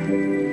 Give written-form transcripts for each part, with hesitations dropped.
Coucou.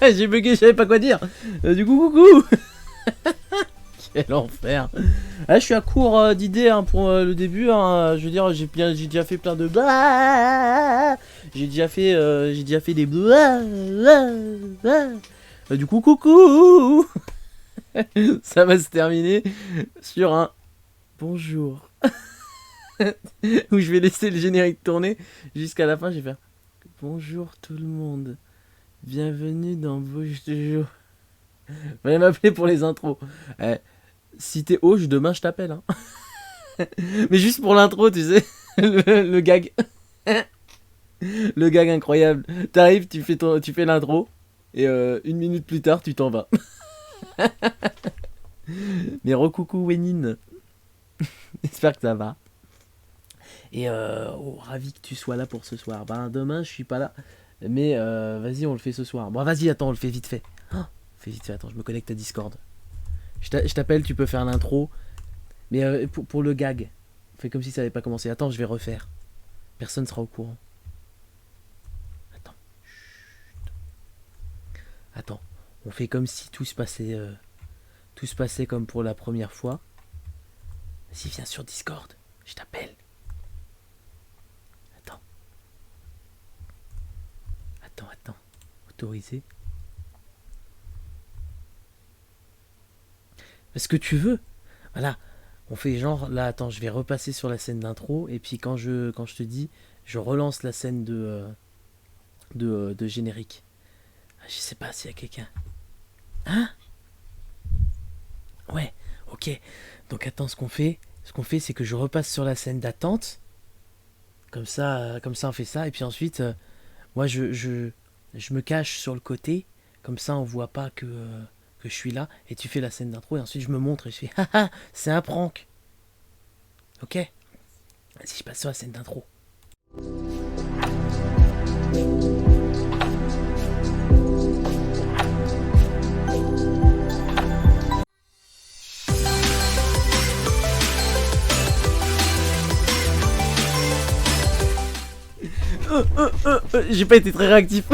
J'ai bugué, je savais pas quoi dire. Du coup, coucou. Quel enfer. Ah, je suis à court d'idées hein, pour le début. Hein. Je veux dire, j'ai déjà fait plein de j'ai déjà fait des du coup, coucou. Ça va se terminer sur un bonjour. Où je vais laisser le générique tourner jusqu'à la fin. Je vais faire bonjour tout le monde. Bienvenue dans Bouche de Jour. Fallait m'appeler pour les intros. Si t'es Auge, demain je t'appelle. Hein. Mais juste pour l'intro, tu sais. Le gag. Le gag incroyable. T'arrives, tu fais l'intro. Et 1 minute plus tard, tu t'en vas. Mais recoucou Wénine. J'espère que ça va. Et ravi que tu sois là pour ce soir. Ben demain je suis pas là. Mais vas-y on le fait ce soir. Bon vas-y attends on le fait vite fait. Fais vite fait, attends je me connecte à Discord. Je t'appelle, tu peux faire l'intro. Mais pour le gag, fais comme si ça n'avait pas commencé. Attends je vais refaire. Personne sera au courant. Attends. Chut. Attends. On fait comme si tout se passait comme pour la première fois. Vas-y viens sur Discord. Je t'appelle. Attends, autorisé. Parce que tu veux. Voilà, on fait genre, là, attends, je vais repasser sur la scène d'intro, et puis quand je te dis, je relance la scène de générique. Je sais pas s'il y a quelqu'un. Hein? Ouais, ok. Donc attends, ce qu'on fait, c'est que je repasse sur la scène d'attente. Comme ça, on fait ça, et puis ensuite... moi, je me cache sur le côté, comme ça on voit pas que je suis là, et tu fais la scène d'intro, et ensuite je me montre et je fais haha, c'est un prank. Ok? Vas-y, je passe sur la scène d'intro. J'ai pas été très réactif.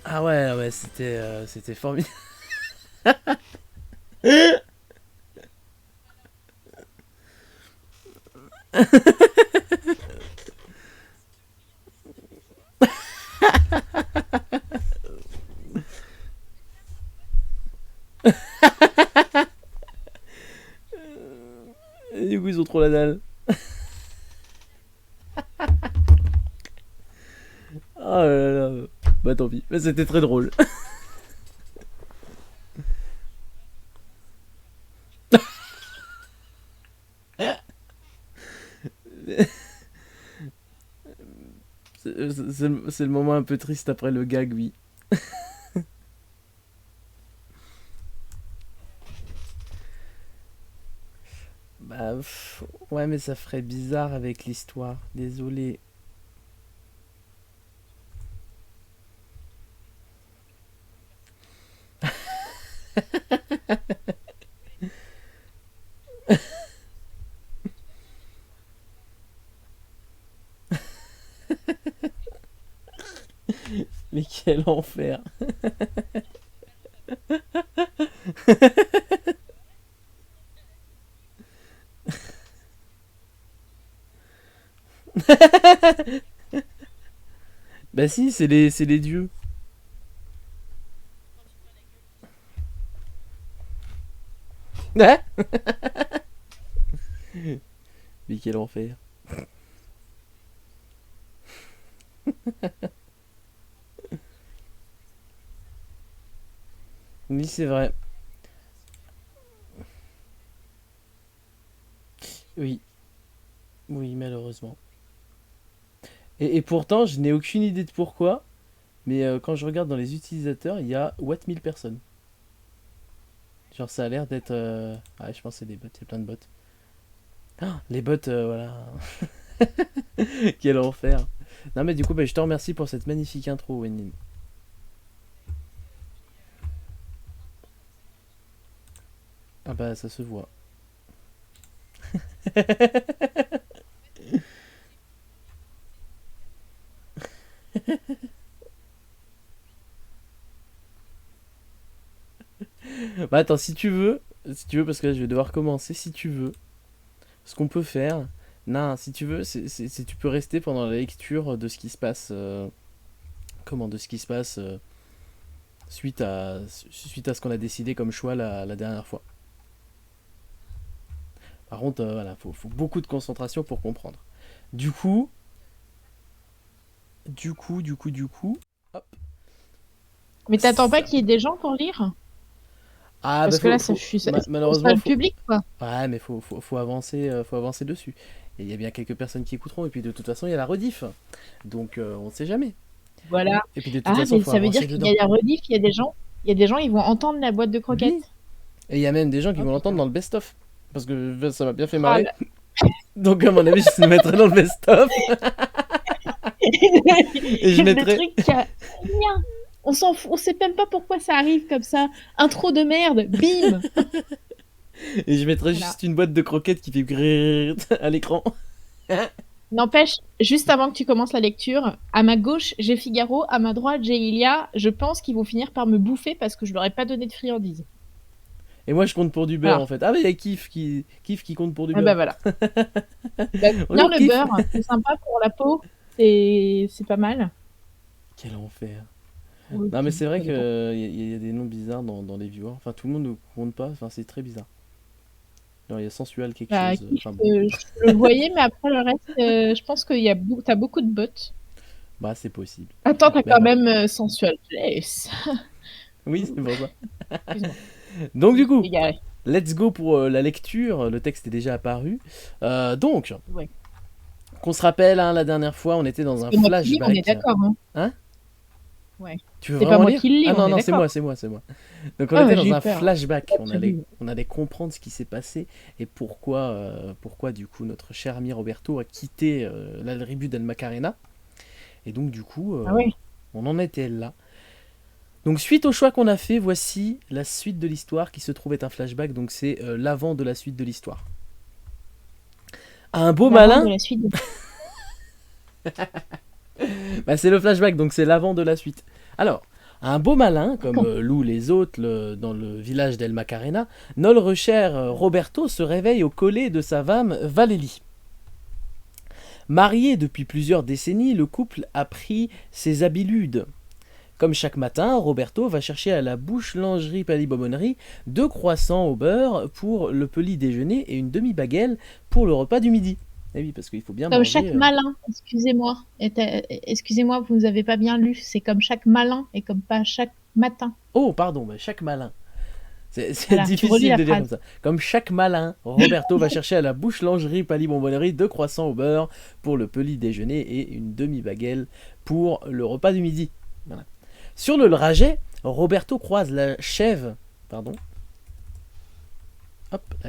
Ah ouais, c'était formidable. là là. Oh là là. Bah tant pis. Mais c'était très drôle. C'est le moment un peu triste après le gag, oui. Bah, ouais, mais ça ferait bizarre avec l'histoire. Désolé. Mais quel enfer. Bah si, c'est les dieux. Hein. Mais quel enfer. Oui, c'est vrai. Oui, oui, malheureusement. Et pourtant, je n'ai aucune idée de pourquoi, mais quand je regarde dans les utilisateurs, il y a Watt 1000 personnes. Genre, ça a l'air d'être. Ah, je pense que c'est des bots, il y a plein de bots. Ah, les bots, voilà. Quel enfer. Non, mais du coup, bah, je te remercie pour cette magnifique intro, Wendy. Ah, bah, ça se voit. Bah, attends, si tu veux, parce que là, je vais devoir commencer, si tu veux, ce qu'on peut faire. Non, si tu veux, tu peux rester pendant la lecture de ce qui se passe. Comment, de ce qui se passe suite à ce qu'on a décidé comme choix la dernière fois. Par contre, voilà, faut beaucoup de concentration pour comprendre. Du coup, du coup. Hop. Mais t'attends pas ça- qu'il y ait des gens pour lire? Ah, bah, Parce que là, ça, je suis, c'est pas malheureusement, le public, quoi. ouais, mais faut avancer dessus. Et il y a bien quelques personnes qui écouteront, et puis de toute façon, il y a la rediff. Donc, on ne sait jamais. Voilà. Et puis de toute Ah, façon, mais faut ça veut dire avancer qu'il y a dedans. la rediff, il y a des gens, ils vont entendre la boîte de Oui. croquettes. Et il y a même des gens qui Oh vont l'entendre putain. dans le best-of. Parce que ça m'a bien fait Ah, marrer. Donc, à mon avis, je le mettrai dans le best-of. Et je le mettrai. truc qui a rien. On s'en fout, on sait même pas pourquoi ça arrive comme ça. Intro de merde, bim. Et je mettrai Voilà. juste une boîte de croquettes qui fait grrrr à l'écran. N'empêche, juste avant que tu commences la lecture, à ma gauche, j'ai Figaro, à ma droite, j'ai Ilia. Je pense qu'ils vont finir par me bouffer parce que je leur ai pas donné de friandises. Et moi, je compte pour du beurre Voilà. en fait. Ah, mais il y a Kif qui compte pour du Ah bah beurre. voilà. Bah, bien Bonjour le Kif. beurre, c'est sympa pour la peau, c'est pas mal. Quel enfer. Oui, Non, mais c'est vrai ça qu'il dépend. y a des noms bizarres dans les viewers. Enfin, tout le monde ne compte pas. Enfin, c'est très bizarre. Alors, il y a sensuel quelque Bah, chose. kiff, Enfin bon. je le voyais, mais après le reste, je pense qu'il y a t'as beaucoup de bots. Bah, c'est possible. Attends, t'as Mais quand bon. même sensual place. Oui, c'est pour ça. Excuse-moi, Donc, je du me suis coup, égarée. let's go pour la lecture. Le texte est déjà apparu. Donc, Ouais. qu'on se rappelle, hein, la dernière fois, on était dans un C'est moi qui lis, on est flashback. d'accord, hein. Hein? Ouais. Tu veux C'est pas vraiment moi lire? qui le lis, Ah on non, est non, c'est moi, d'accord. c'est moi, c'est moi. Donc on Ah, était j'ai dans eu un peur. flashback, on allait, Absolument. on allait comprendre ce qui s'est passé et pourquoi du coup notre cher ami Roberto a quitté la tribu d'El Macarena. Et donc du coup, Ah ouais. on en était là. Donc suite au choix qu'on a fait, voici la suite de l'histoire qui se trouve être un flashback, donc c'est l'avant de la suite de l'histoire. Un beau L'avant de malin, la suite de... bah, c'est le flashback, donc c'est l'avant de la suite. Alors, un beau malin, comme D'accord. Lou les autres dans le village d'El Macarena, notre cher Roberto se réveille au collet de sa femme Valélie. Marié depuis plusieurs décennies, le couple a pris ses habiludes. Comme chaque matin, Roberto va chercher à la bouchelangerie Palibonnerie 2 croissants au beurre pour le petit déjeuner et une demi-baguette pour le repas du midi. Eh oui, parce qu'il faut bien Comme manger. chaque malin, excusez-moi. Excusez-moi, vous nous avez pas bien lu. C'est comme chaque malin et comme pas chaque matin. Oh, pardon, chaque malin. C'est Voilà, tu relis difficile la de dire phrase. comme ça. Comme chaque malin, Roberto va chercher à la bouchelangerie Palibonnerie 2 croissants au beurre pour le petit déjeuner et une demi-baguette pour le repas du midi. Voilà. Sur le trajet, Roberto croise la chèvre, la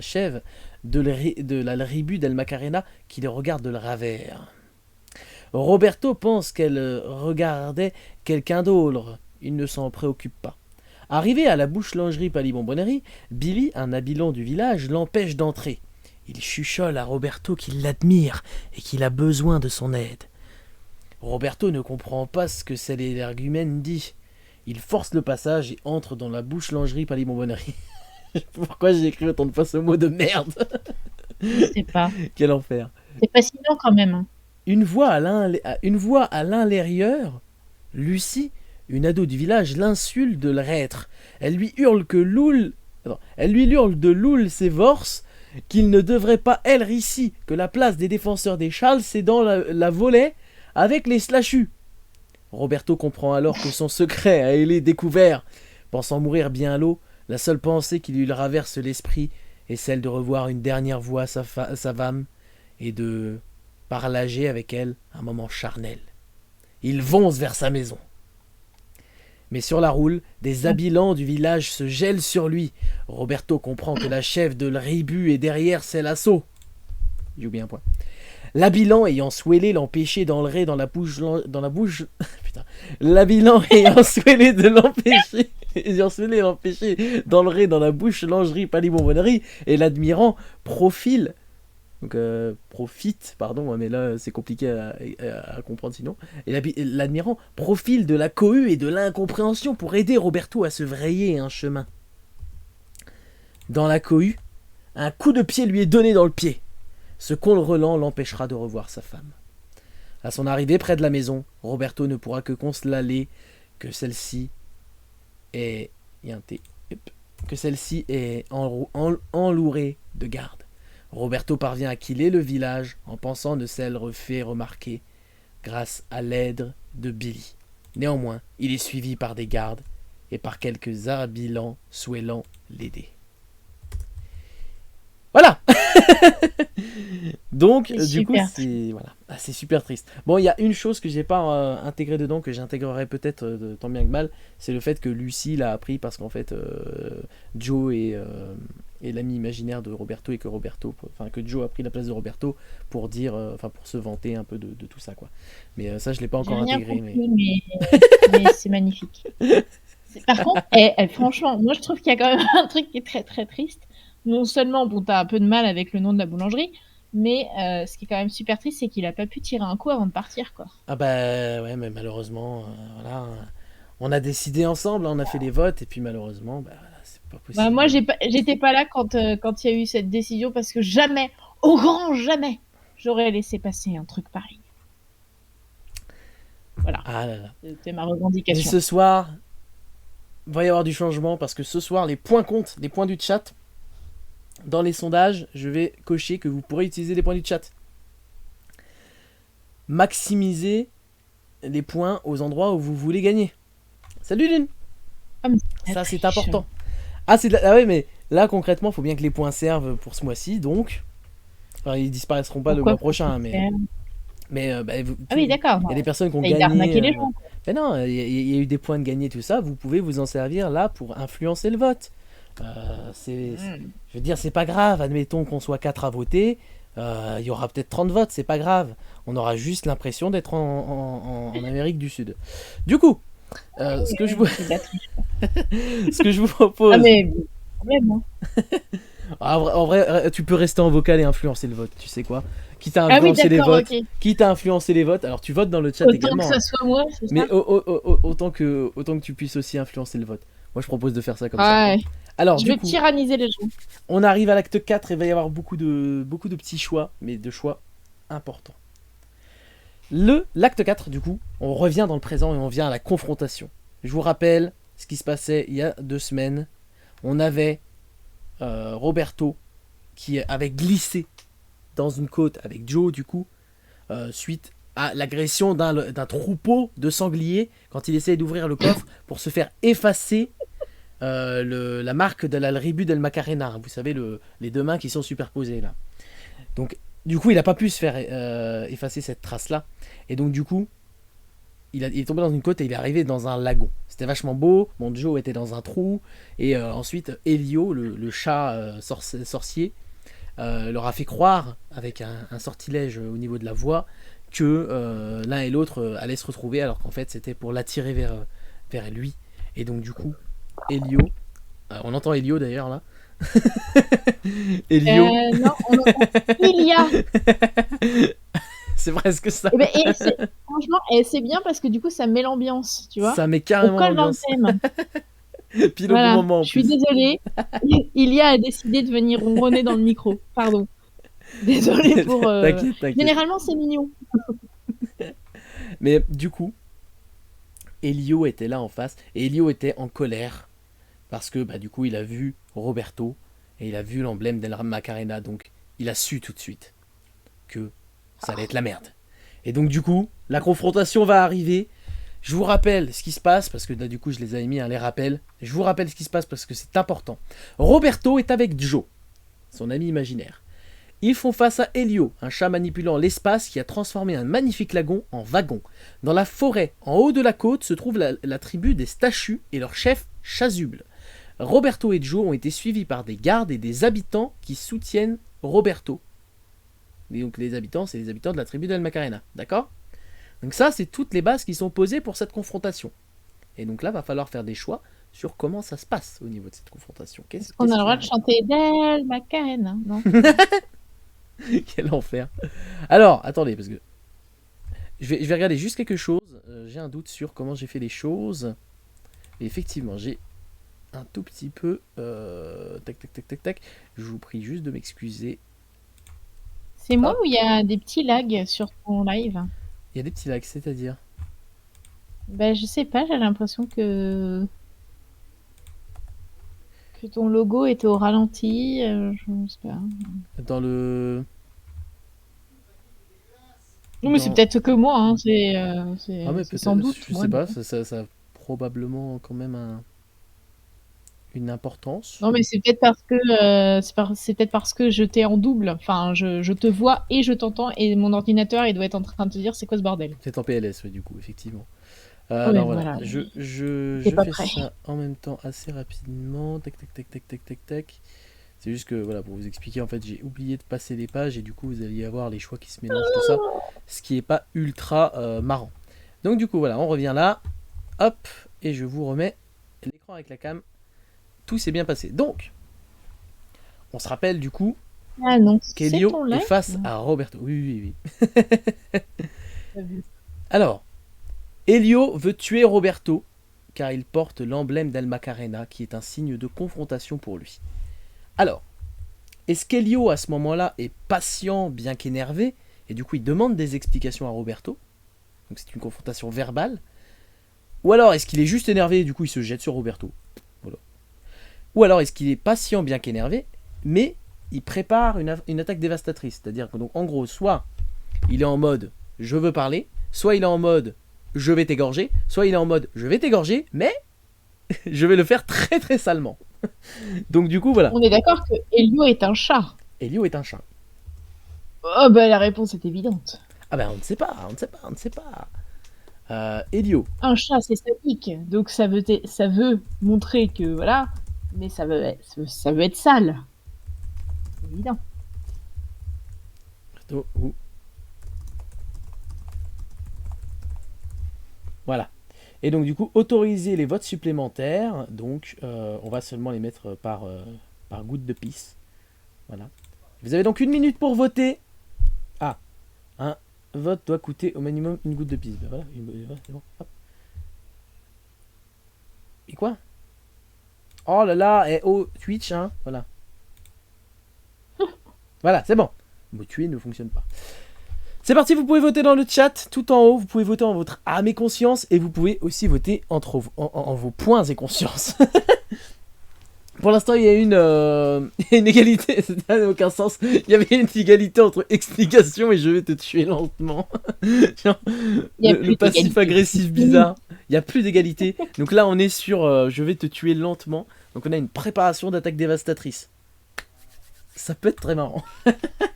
chèvre de la Ribu del Macarena qui le regarde de ravers. Roberto pense qu'elle regardait quelqu'un d'autre. Il ne s'en préoccupe pas. Arrivé à la bouchelangerie Palibonnerie, Billy, un habilant du village, l'empêche d'entrer. Il chuchote à Roberto qu'il l'admire et qu'il a besoin de son aide. Roberto ne comprend pas ce que cet énergumène dit. Il force le passage et entre dans la bouchelangerie Palibonnerie. Pourquoi j'ai écrit autant de fois ce mot de merde? Je sais pas. Quel enfer. C'est fascinant quand même. Hein. Une voix à l'intérieur, Lucie, une ado du village, l'insulte de l'être. Elle lui hurle de Loul Sévorce qu'il ne devrait pas être ici, que la place des défenseurs des Charles c'est dans la volée avec les slashus. Roberto comprend alors que son secret a été découvert. Pensant mourir bien à l'eau, la seule pensée qui lui traverse l'esprit est celle de revoir une dernière fois sa femme et de partager avec elle un moment charnel. Il fonce vers sa maison. Mais sur la route, des habitants du village se gèlent sur lui. Roberto comprend que la chef de Ribu est derrière ses lassos. J'ai oublié un point. L'habilant ayant souhaité l'empêcher d'entrer dans la bouche... Putain. L'habilant ayant souhaité l'empêcher d'entrer dans la bouchelangerie Palibonnerie et l'admirant profite, mais là c'est compliqué à comprendre sinon. Et l'admirant profite de la cohue et de l'incompréhension pour aider Roberto à se frayer un chemin. Dans la cohue, un coup de pied lui est donné dans le pied. Ce contrôlant l'empêchera de revoir sa femme. À son arrivée près de la maison, Roberto ne pourra que constater que celle-ci est enlourée de garde. Roberto parvient à killer le village en pensant de s'être fait remarquer grâce à l'aide de Billy. Néanmoins, il est suivi par des gardes et par quelques habitants souhaitant l'aider. Voilà. Donc, du coup, c'est super triste. Bon, il y a une chose que j'ai pas intégrée dedans, que j'intégrerai peut-être tant bien que mal, c'est le fait que Lucie l'a appris parce qu'en fait, Joe est l'ami imaginaire de Roberto et que Joe a pris la place de Roberto pour dire, pour se vanter un peu de tout ça, quoi. Mais ça, je l'ai pas encore intégré. Compris, mais c'est magnifique. Par contre, franchement, moi je trouve qu'il y a quand même un truc qui est très très triste. Non seulement, bon, t'as un peu de mal avec le nom de la boulangerie, mais ce qui est quand même super triste, c'est qu'il a pas pu tirer un coup avant de partir, quoi. Ah bah ouais, mais malheureusement, voilà, on a décidé ensemble, on a fait les votes, et puis malheureusement, bah voilà, c'est pas possible. Bah, moi, j'étais pas là quand il y a eu cette décision, parce que jamais, au grand jamais, j'aurais laissé passer un truc pareil. Voilà. Ah là là. C'était ma revendication. Et ce soir, il va y avoir du changement, parce que ce soir, les points comptent, les points du chat. Dans les sondages, je vais cocher que vous pourrez utiliser les points du chat. Maximiser les points aux endroits où vous voulez gagner. Salut Lune. Ça c'est important. Ah ouais, mais là concrètement, il faut bien que les points servent pour ce mois-ci, donc ils disparaîtront pas le mois prochain, mais oui, d'accord. Il y a des personnes qui ont gagné. Les gens. Mais non, il y a eu des points de gagner, tout ça. Vous pouvez vous en servir là pour influencer le vote. Je veux dire, c'est pas grave. Admettons qu'on soit 4 à voter. Il y aura peut-être 30 votes, c'est pas grave. On aura juste l'impression d'être en Amérique du Sud. Du coup, ce que je vous propose. Ah, mais vraiment. En vrai, tu peux rester en vocal et influencer le vote. Tu sais quoi? Quitte à influencer les votes. Okay. Quitte à influencer les votes. Alors tu votes dans le chat également. Autant que ça soit moi, c'est ça. Mais autant que tu puisses aussi influencer le vote. Moi, je propose de faire ça comme ça. Alors, je vais tyranniser les gens. On arrive à l'acte 4 et il va y avoir beaucoup de petits choix, mais de choix importants. L'acte 4, du coup, on revient dans le présent et on vient à la confrontation. je vous rappelle ce qui se passait il y a 2 semaines. On avait Roberto qui avait glissé dans une côte avec Joe, du coup, suite à l'agression d'un troupeau de sangliers quand il essayait d'ouvrir le coffre pour se faire effacer la marque de la Ribu del Macarena. Vous savez, les 2 mains qui sont superposées là. Donc, du coup, il n'a pas pu se faire effacer cette trace-là. Et donc, du coup, il est tombé dans une côte et il est arrivé dans un lagon. C'était vachement beau. Mon Joe était dans un trou. Et ensuite, Elio, le chat sorcier, leur a fait croire, avec un sortilège au niveau de la voix, que l'un et l'autre allaient se retrouver, alors qu'en fait, c'était pour l'attirer vers lui. Et donc, du coup, Elio... on entend Elio d'ailleurs, là. Elio... Non, on entend Ilia. C'est presque ça. Et, ben, franchement, c'est bien parce que du coup, ça met l'ambiance, tu vois. Ça met On carrément colle dans le l'ambiance. thème. Pile au bon Voilà, moment en je suis plus. désolée. Ilia a décidé de venir ronronner dans le micro. Pardon. Désolée pour... T'inquiète. Généralement, c'est mignon. Mais du coup, Elio était là en face. Et Elio était en colère. Parce que du coup, il a vu Roberto. Et il a vu l'emblème d'El Macarena. Donc, il a su tout de suite que ça allait être la merde. Et donc, du coup, la confrontation va arriver. Je vous rappelle ce qui se passe, parce que du coup, je les avais mis, les rappels. Je vous rappelle ce qui se passe parce que c'est important. Roberto est avec Joe, son ami imaginaire. Ils font face à Elio, un chat manipulant l'espace qui a transformé un magnifique lagon en wagon. Dans la forêt, en haut de la côte, se trouve la tribu des Stachus et leur chef Chasuble. Roberto et Joe ont été suivis par des gardes et des habitants qui soutiennent Roberto. Et donc les habitants, c'est les habitants de la tribu d'El Macarena, d'accord ? Donc ça, c'est toutes les bases qui sont posées pour cette confrontation. Et donc là, va falloir faire des choix sur comment ça se passe au niveau de cette confrontation. On a le droit de chanter Del Macarena, non? Quel enfer. Alors, attendez, parce que je vais regarder juste quelque chose. J'ai un doute sur comment j'ai fait les choses. Et effectivement, j'ai un tout petit peu... tac. Je vous prie juste de m'excuser. C'est moi ou il y a des petits lags sur ton live? Il y a des petits lags, c'est-à-dire Je sais pas, j'ai l'impression que ton logo était au ralenti. Je sais pas. dans le... Non, mais c'est peut-être que moi, hein. mais C'est sans doute. je sais pas, ça a probablement quand même une importance. Non, mais c'est peut-être parce que c'est peut-être parce que je t'ai en double. Enfin, je te vois et je t'entends et mon ordinateur, il doit être en train de te dire c'est quoi ce bordel. C'est en PLS, oui, du coup, effectivement. Ouais, Alors voilà, voilà. je pas fais prêt. ça en même temps assez rapidement. Tac. C'est juste que, voilà, pour vous expliquer, en fait, j'ai oublié de passer les pages et du coup, vous allez y avoir les choix qui se mélangent, tout ça. Ce qui est pas ultra marrant. Donc, du coup, voilà, on revient là. Hop, et je vous remets l'écran avec la cam. Tout s'est bien passé. Donc, on se rappelle du coup Ah non, qu'Elio est face à Roberto. Oui. Alors, Elio veut tuer Roberto car il porte l'emblème d'El Macarena qui est un signe de confrontation pour lui. Alors, est-ce qu'Elio à ce moment-là est patient bien qu'énervé et du coup il demande des explications à Roberto? Donc c'est une confrontation verbale. Ou alors est-ce qu'il est juste énervé et du coup il se jette sur Roberto? Voilà. Ou alors est-ce qu'il est patient bien qu'énervé mais il prépare une attaque dévastatrice? C'est-à-dire que donc en gros soit il est en mode je veux parler, soit il est en mode je vais t'égorger, soit il est en mode je vais t'égorger, mais je vais le faire très très salement. Donc du coup voilà. On est d'accord que Elio est un chat. Elio est un chat. Oh la réponse est évidente. Ah on ne sait pas. Elio. Un chat c'est sadique, donc ça veut montrer que voilà, mais ça veut être sale. C'est évident. Voilà. Et donc du coup, autoriser les votes supplémentaires. Donc on va seulement les mettre par goutte de pisse. Voilà. Vous avez donc 1 minute pour voter. Ah, un vote doit coûter au minimum 1 goutte de pisse. Voilà, c'est bon. Hop. Et quoi? Oh là là, et oh, Twitch, hein, voilà. Voilà, c'est bon. Me tuer ne fonctionne pas. C'est parti, vous pouvez voter dans le chat, tout en haut, vous pouvez voter en votre âme et conscience, et vous pouvez aussi voter en vos points et conscience. Pour l'instant, il y a une égalité, ça n'a aucun sens. Il y avait une égalité entre explication et je vais te tuer lentement. Genre, le passif agressif bizarre. Il n'y a plus d'égalité. Donc là, on est sur je vais te tuer lentement. Donc on a une préparation d'attaque dévastatrice. Ça peut être très marrant.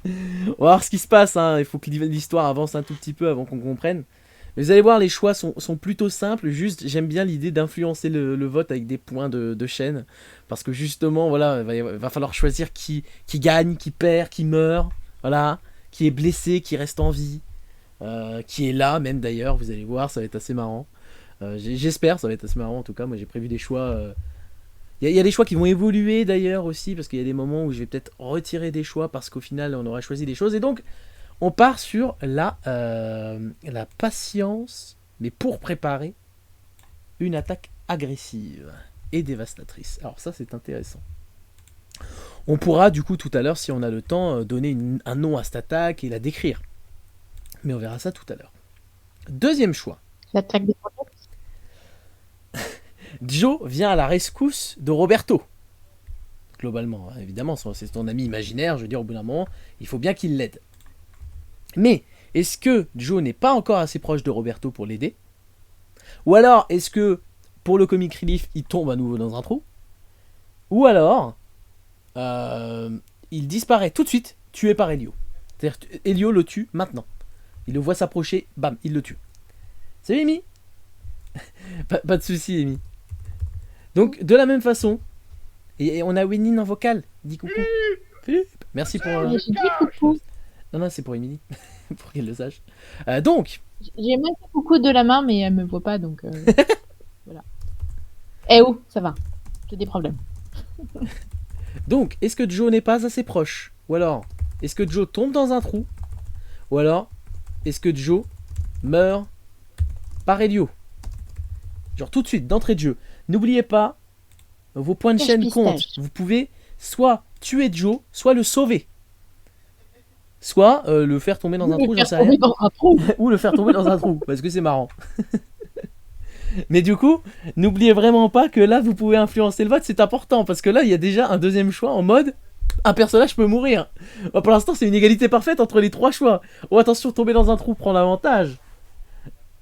On va voir ce qui se passe. Hein. Il faut que l'histoire avance un tout petit peu avant qu'on comprenne. Mais vous allez voir, les choix sont plutôt simples. Juste, j'aime bien l'idée d'influencer le vote avec des points de chaîne. Parce que justement, voilà, il va falloir choisir qui gagne, qui perd, qui meurt. Voilà, qui est blessé, qui reste en vie. Qui est là, même d'ailleurs. Vous allez voir, ça va être assez marrant. J'espère, ça va être assez marrant en tout cas. Moi, j'ai prévu des choix. Il y a des choix qui vont évoluer d'ailleurs aussi. Parce qu'il y a des moments où je vais peut-être retirer des choix. Parce qu'au final, on aura choisi des choses. Et donc. On part sur la patience, mais pour préparer une attaque agressive et dévastatrice. Alors ça, c'est intéressant. On pourra, du coup, tout à l'heure, si on a le temps, donner un nom à cette attaque et la décrire. Mais on verra ça tout à l'heure. Deuxième choix. L'attaque des protects. Joe vient à la rescousse de Roberto. Globalement, hein, évidemment, c'est ton ami imaginaire. Je veux dire, au bout d'un moment, il faut bien qu'il l'aide. Mais, est-ce que Joe n'est pas encore assez proche de Roberto pour l'aider? Ou alors, est-ce que, pour le comic relief, il tombe à nouveau dans un trou? Ou alors, il disparaît tout de suite, tué par Elio. C'est-à-dire, Elio le tue maintenant. Il le voit s'approcher, bam, il le tue. Salut, Amy. Pas de soucis, Amy. Donc, de la même façon, et on a Winnie en vocal. Dis coucou. Merci pour... Je dis coucou. Non, c'est pour Émilie, pour qu'elle le sache. Donc... J'ai même fait coucou de la main, mais elle me voit pas, donc... voilà. Eh oh, ça va. J'ai des problèmes. Donc, est-ce que Joe n'est pas assez proche? Ou alors, est-ce que Joe tombe dans un trou? Ou alors, est-ce que Joe meurt par Elio? Genre tout de suite, d'entrée de jeu. N'oubliez pas, vos points de chaîne comptent. Vous pouvez soit tuer Joe, soit le sauver. Soit le faire tomber dans un trou, j'en sais rien. Ou le faire tomber dans un trou, parce que c'est marrant. Mais du coup, n'oubliez vraiment pas que là, vous pouvez influencer le vote, c'est important. Parce que là, il y a déjà un deuxième choix en mode un personnage peut mourir. Bon, pour l'instant, c'est une égalité parfaite entre les trois choix. Oh, attention, tomber dans un trou prend l'avantage.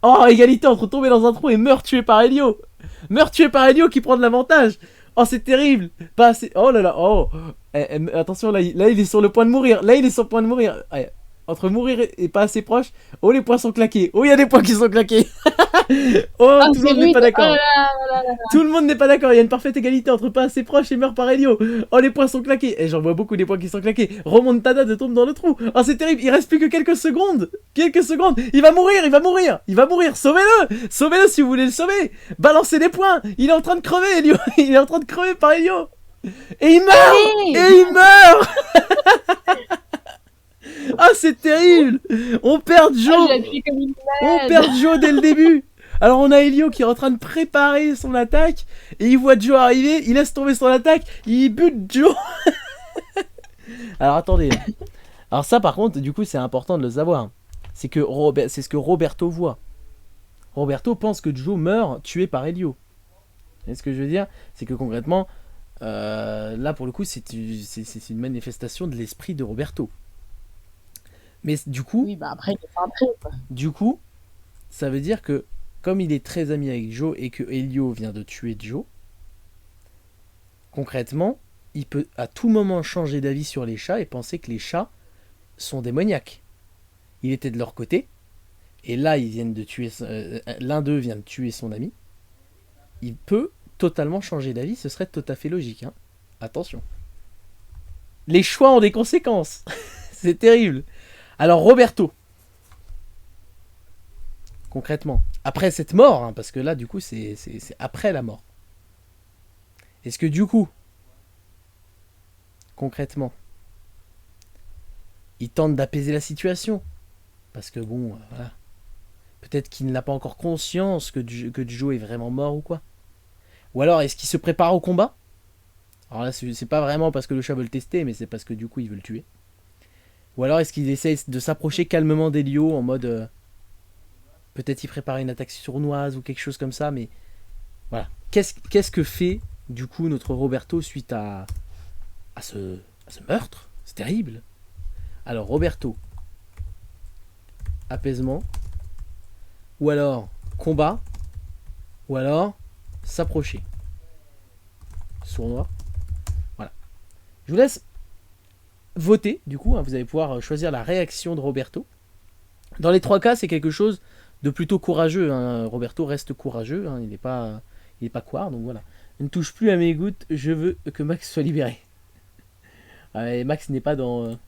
Oh, égalité entre tomber dans un trou et meurt tué par Elio. Meurt tué par Elio qui prend de l'avantage. Oh, c'est terrible. Pas assez... Oh là là, oh. Attention, là, il est sur le point de mourir. Là, il est sur le point de mourir. Allez, entre mourir et pas assez proche. Oh, les points sont claqués. Oh, il y a des points qui sont claqués. Oh, tout le monde n'est pas d'accord. Tout le monde n'est pas d'accord. Il y a une parfaite égalité entre pas assez proche et meurt par Elio. Oh, les points sont claqués. Et j'en vois beaucoup des points qui sont claqués. Remontada de tombe dans le trou. Oh, c'est terrible. Il reste plus que quelques secondes. Quelques secondes. Il va mourir. Il va mourir. Il va mourir. Sauvez-le. Sauvez-le si vous voulez le sauver. Balancez des points. Il est en train de crever, Elio. Il est en train de crever par Elio. Et il meurt. Et il meurt. Ah, c'est terrible. On perd Joe. On perd Joe dès le début. Alors on a Elio qui est en train de préparer son attaque et il voit Joe arriver, il laisse tomber son attaque, il bute Joe. Alors attendez. Alors ça par contre, du coup c'est important de le savoir. C'est ce que Roberto voit. Roberto pense que Joe meurt tué par Elio. Et ce que je veux dire, c'est que concrètement, là pour le coup c'est une manifestation de l'esprit de Roberto. Mais du coup, oui, bah après, il est pas entré, quoi. Du coup, ça veut dire que comme il est très ami avec Joe et que Elio vient de tuer Joe, concrètement, il peut à tout moment changer d'avis sur les chats et penser que les chats sont démoniaques. Il était de leur côté, et là ils viennent de tuer, l'un d'eux vient de tuer son ami. Il peut totalement changer d'avis, ce serait tout à fait logique. Hein. Attention. Les choix ont des conséquences. C'est terrible. Alors Roberto, concrètement, après cette mort, hein, parce que là du coup c'est après la mort, est-ce que du coup, concrètement, il tente d'apaiser la situation? Parce que bon, voilà, peut-être qu'il n'a pas encore conscience que Joe est vraiment mort ou quoi. Ou alors est-ce qu'il se prépare au combat? Alors là c'est pas vraiment parce que le chat veut le tester, mais c'est parce que du coup il veut le tuer. Ou alors est-ce qu'il essaie de s'approcher calmement d'Elio en mode... peut-être il prépare une attaque sournoise ou quelque chose comme ça, mais... Voilà. Qu'est-ce que fait, du coup, notre Roberto suite à ce meurtre? C'est terrible. Alors, Roberto. Apaisement. Ou alors, combat. Ou alors, s'approcher. Sournois. Voilà. Je vous laisse voter, du coup. Hein, vous allez pouvoir choisir la réaction de Roberto. Dans les 3 cas, c'est quelque chose de plutôt courageux. Hein. Roberto reste courageux. Hein, il n'est pas couard, donc voilà. Ne touche plus à mes gouttes, je veux que Max soit libéré. Et Max n'est pas dans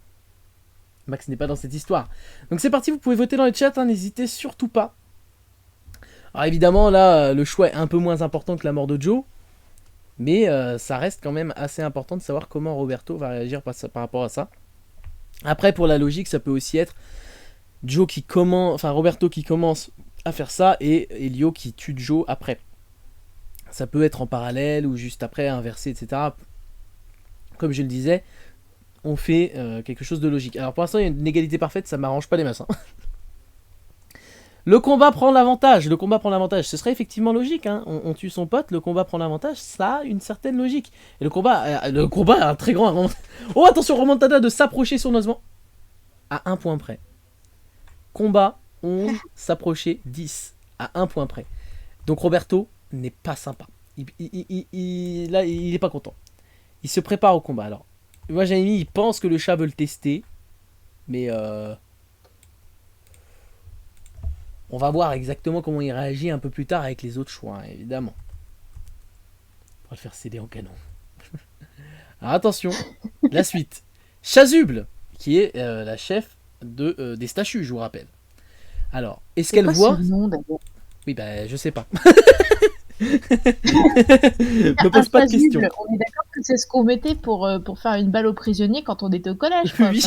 cette histoire. Donc c'est parti, vous pouvez voter dans le chat, hein, n'hésitez surtout pas. Alors évidemment, là, le choix est un peu moins important que la mort de Joe. Mais ça reste quand même assez important de savoir comment Roberto va réagir par rapport à ça. Après, pour la logique, ça peut aussi être Roberto qui commence à faire ça et Elio qui tue Joe après. Ça peut être en parallèle ou juste après, inversé, etc. Comme je le disais, on fait quelque chose de logique. Alors pour l'instant, il y a une égalité parfaite, ça m'arrange pas les masses. Hein. Le combat prend l'avantage. Ce serait effectivement logique. Hein. On tue son pote, le combat prend l'avantage. Ça a une certaine logique. Et le combat a un très grand... Oh, attention, remontada de s'approcher sournoisement. À 1 point près. Combat 11, s'approcher 10. À 1 point près. Donc Roberto n'est pas sympa. Il est pas content. Il se prépare au combat. Alors, moi j'ai mis, il pense que le chat veut le tester. Mais on va voir exactement comment il réagit un peu plus tard avec les autres choix, hein, évidemment. On va le faire céder en canon. Alors attention, la suite. Chasuble, qui est la chef des statues, je vous rappelle. Alors, est-ce qu'elle voit... Oui, je sais pas. Me pose pas de questions. On est d'accord que c'est ce qu'on mettait pour faire une balle aux prisonniers quand on était au collège. Oui,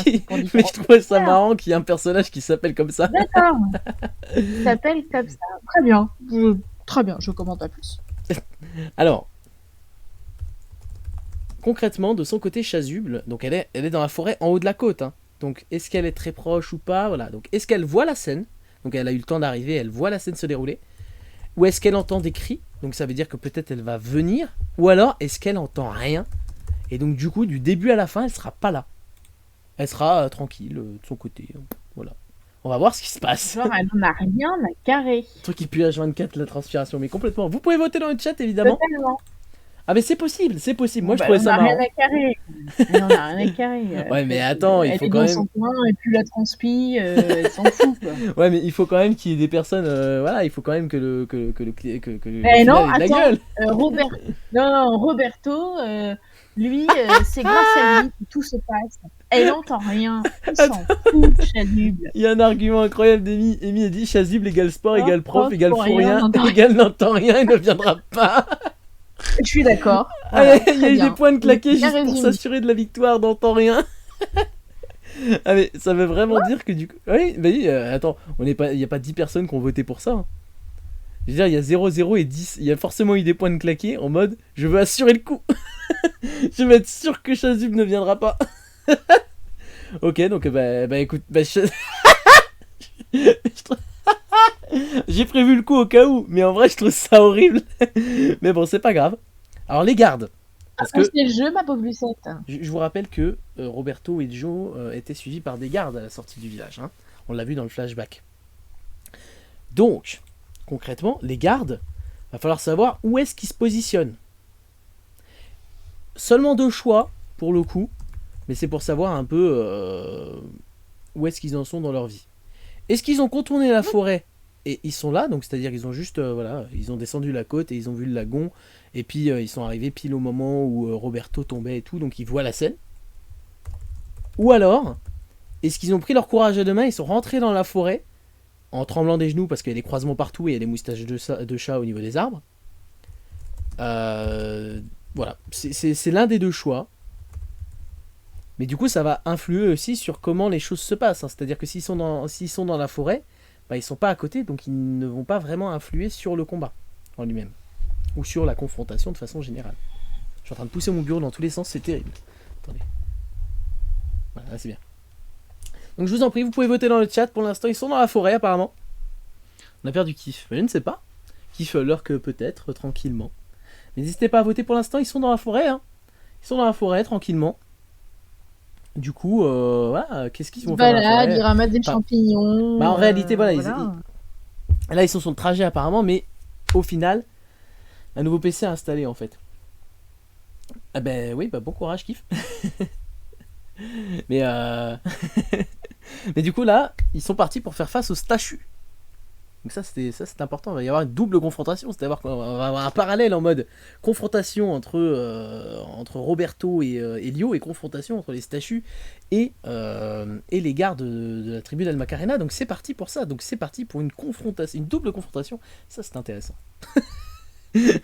mais je trouvais ça marrant qu'il y ait un personnage qui s'appelle comme ça. D'accord. Il s'appelle comme ça. Très bien. Très bien, je commente pas plus. Alors, concrètement, de son côté, Chasuble, donc elle est dans la forêt en haut de la côte. Hein. Donc, est-ce qu'elle est très proche ou pas? Voilà. Donc, est-ce qu'elle voit la scène? Donc, elle a eu le temps d'arriver, elle voit la scène se dérouler. Ou est-ce qu'elle entend des cris? Donc ça veut dire que peut-être elle va venir. Ou alors est-ce qu'elle entend rien? Et donc du coup, du début à la fin, elle sera pas là. Elle sera tranquille de son côté. Voilà. On va voir ce qui se passe. Genre, elle n'en a rien à carrer. Truc qui pue H24, la transpiration, mais complètement. Vous pouvez voter dans le chat, évidemment. Totalement. Ah mais c'est possible. Moi je trouvais ça marrant. Elle n'en a rien à carrer. Ouais mais attends, il faut quand même... Elle est dans son coin, et puis la transpi, elle s'en fout quoi. Ouais mais il faut quand même qu'il y ait des personnes... voilà, il faut quand même que le non, attends, Roberto, lui, c'est grâce à lui que tout se passe. Elle n'entend rien, elle s'en fout, Chasuble. Il y a un argument incroyable d'Amy. Amy a dit Chasuble égale sport, égale prof, égale faut rien, égale n'entend rien, il ne viendra pas. Je suis d'accord. Voilà, il y a eu des points de claquer juste pour s'assurer de la victoire, n'entend rien. Ah mais ça veut vraiment dire que du coup... Oui, attends, il n'y a pas 10 personnes qui ont voté pour ça. Hein. Je veux dire, il y a 0, 0 et 10. Il y a forcément eu des points de claquer en mode je veux assurer le coup. Je veux être sûr que Chasuble ne viendra pas. Ok, donc écoute, j'ai prévu le coup au cas où, mais en vrai je trouve ça horrible. Mais bon, c'est pas grave. Alors les gardes. Parce que c'est le jeu, ma pauvre Lucette. Je vous rappelle que Roberto et Joe étaient suivis par des gardes à la sortie du village. Hein. On l'a vu dans le flashback. Donc, concrètement, les gardes, va falloir savoir où est-ce qu'ils se positionnent. Seulement 2 choix, pour le coup, mais c'est pour savoir un peu où est-ce qu'ils en sont dans leur vie. Est-ce qu'ils ont contourné la forêt et ils sont là, donc c'est-à-dire qu'ils ont juste, ils ont descendu la côte et ils ont vu le lagon, et puis ils sont arrivés pile au moment où Roberto tombait et tout, donc ils voient la scène. Ou alors, est-ce qu'ils ont pris leur courage à deux mains, ils sont rentrés dans la forêt, en tremblant des genoux parce qu'il y a des croisements partout et il y a des moustaches de chat au niveau des arbres. Voilà, c'est l'un des 2 choix. Mais du coup, ça va influer aussi sur comment les choses se passent. Hein. C'est-à-dire que s'ils sont dans la forêt, ils sont pas à côté, donc ils ne vont pas vraiment influer sur le combat en lui-même. Ou sur la confrontation de façon générale. Je suis en train de pousser mon bureau dans tous les sens, c'est terrible. Attendez. Voilà, là c'est bien. Donc je vous en prie, vous pouvez voter dans le chat. Pour l'instant, ils sont dans la forêt apparemment. On a perdu Kiff, je ne sais pas. Kiff lurk peut-être tranquillement. Mais n'hésitez pas à voter pour l'instant, ils sont dans la forêt. Hein. Ils sont dans la forêt tranquillement. Du coup, voilà, qu'est-ce qu'ils vont faire dans la forêt? Ils ramassent des champignons. En réalité, voilà, là ils sont sur le trajet apparemment, mais au final, un nouveau PC à installer en fait. Ah ben oui, bon courage, Kiff. mais mais du coup là, ils sont partis pour faire face aux statues. Donc ça c'est important, il va y avoir une double confrontation, c'est-à-dire qu'on va avoir un parallèle en mode confrontation entre Roberto et Elio et confrontation entre les statues et les gardes de la tribu d'Al Macarena. Donc c'est parti pour ça, donc c'est parti pour une confrontation, une double confrontation, ça c'est intéressant. Je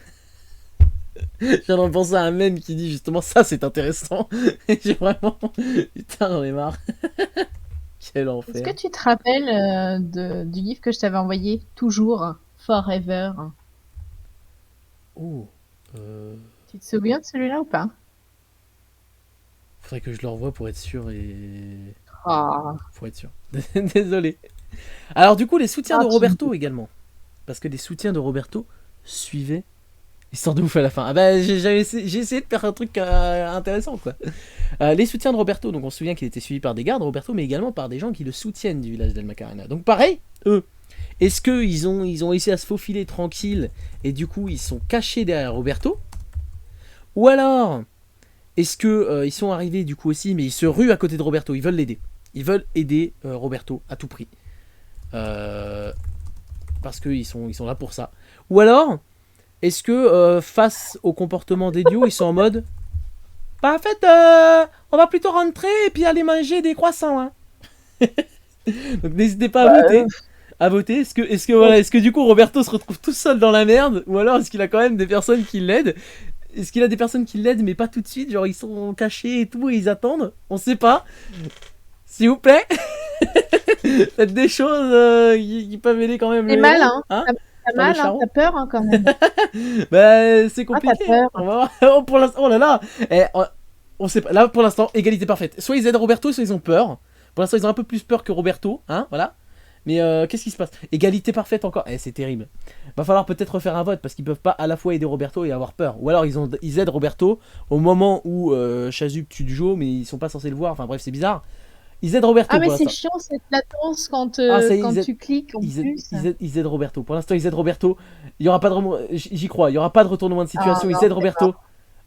viens de penser à un mème qui dit justement ça c'est intéressant. Et j'ai vraiment... Putain j'en ai marre. Quel enfer. Est-ce que tu te rappelles du gif que je t'avais envoyé? Toujours, forever. Oh. Tu te souviens de celui-là ou pas? Faudrait que je le revoie pour être sûr et... Pour être sûr. Désolé. Alors du coup les soutiens de Roberto également. Parce que les soutiens de Roberto suivaient histoire de ouf à la fin. Ah bah j'ai essayé de faire un truc intéressant quoi. Les soutiens de Roberto, donc on se souvient qu'il était suivi par des gardes Roberto, mais également par des gens qui le soutiennent du village d'Al Macarena. Donc pareil, eux, est-ce qu'ils ont réussi à se faufiler tranquille et du coup ils sont cachés derrière Roberto? Ou alors, est-ce que ils sont arrivés du coup aussi, mais ils se ruent à côté de Roberto, ils veulent l'aider. Ils veulent aider Roberto à tout prix. Parce qu'ils sont là pour ça. Ou alors... Est-ce que face au comportement des dios, ils sont en mode bah en fait, on va plutôt rentrer et puis aller manger des croissants. Hein. Donc n'hésitez pas à voter. À voter. Est-ce que du coup Roberto se retrouve tout seul dans la merde? Ou alors est-ce qu'il a quand même des personnes qui l'aident? Est-ce qu'il a des personnes qui l'aident mais pas tout de suite? Genre ils sont cachés et tout et ils attendent? On sait pas. S'il vous plaît. Faites des choses qui peuvent aider quand même. C'est mal hein. T'as mal, hein, t'as peur hein, quand même. Bah, c'est compliqué. T'as peur. On va voir. Oh, pour l'instant, oh là là. On sait pas. Là, pour l'instant, égalité parfaite. Soit ils aident Roberto, soit ils ont peur. Pour l'instant, ils ont un peu plus peur que Roberto, hein, voilà. Mais qu'est-ce qui se passe? Égalité parfaite encore. C'est terrible. Va falloir peut-être refaire un vote parce qu'ils peuvent pas à la fois aider Roberto et avoir peur. Ou alors ils aident Roberto au moment où Chasup tue Joe, mais ils sont pas censés le voir. Enfin bref, c'est bizarre. Ils aident Roberto. Ah mais c'est chiant cette latence quand tu cliques en plus. Ils aident Roberto. Pour l'instant, ils aident Roberto. Il y aura pas de j'y crois. Il y aura pas de retournement de situation. Ils aident Roberto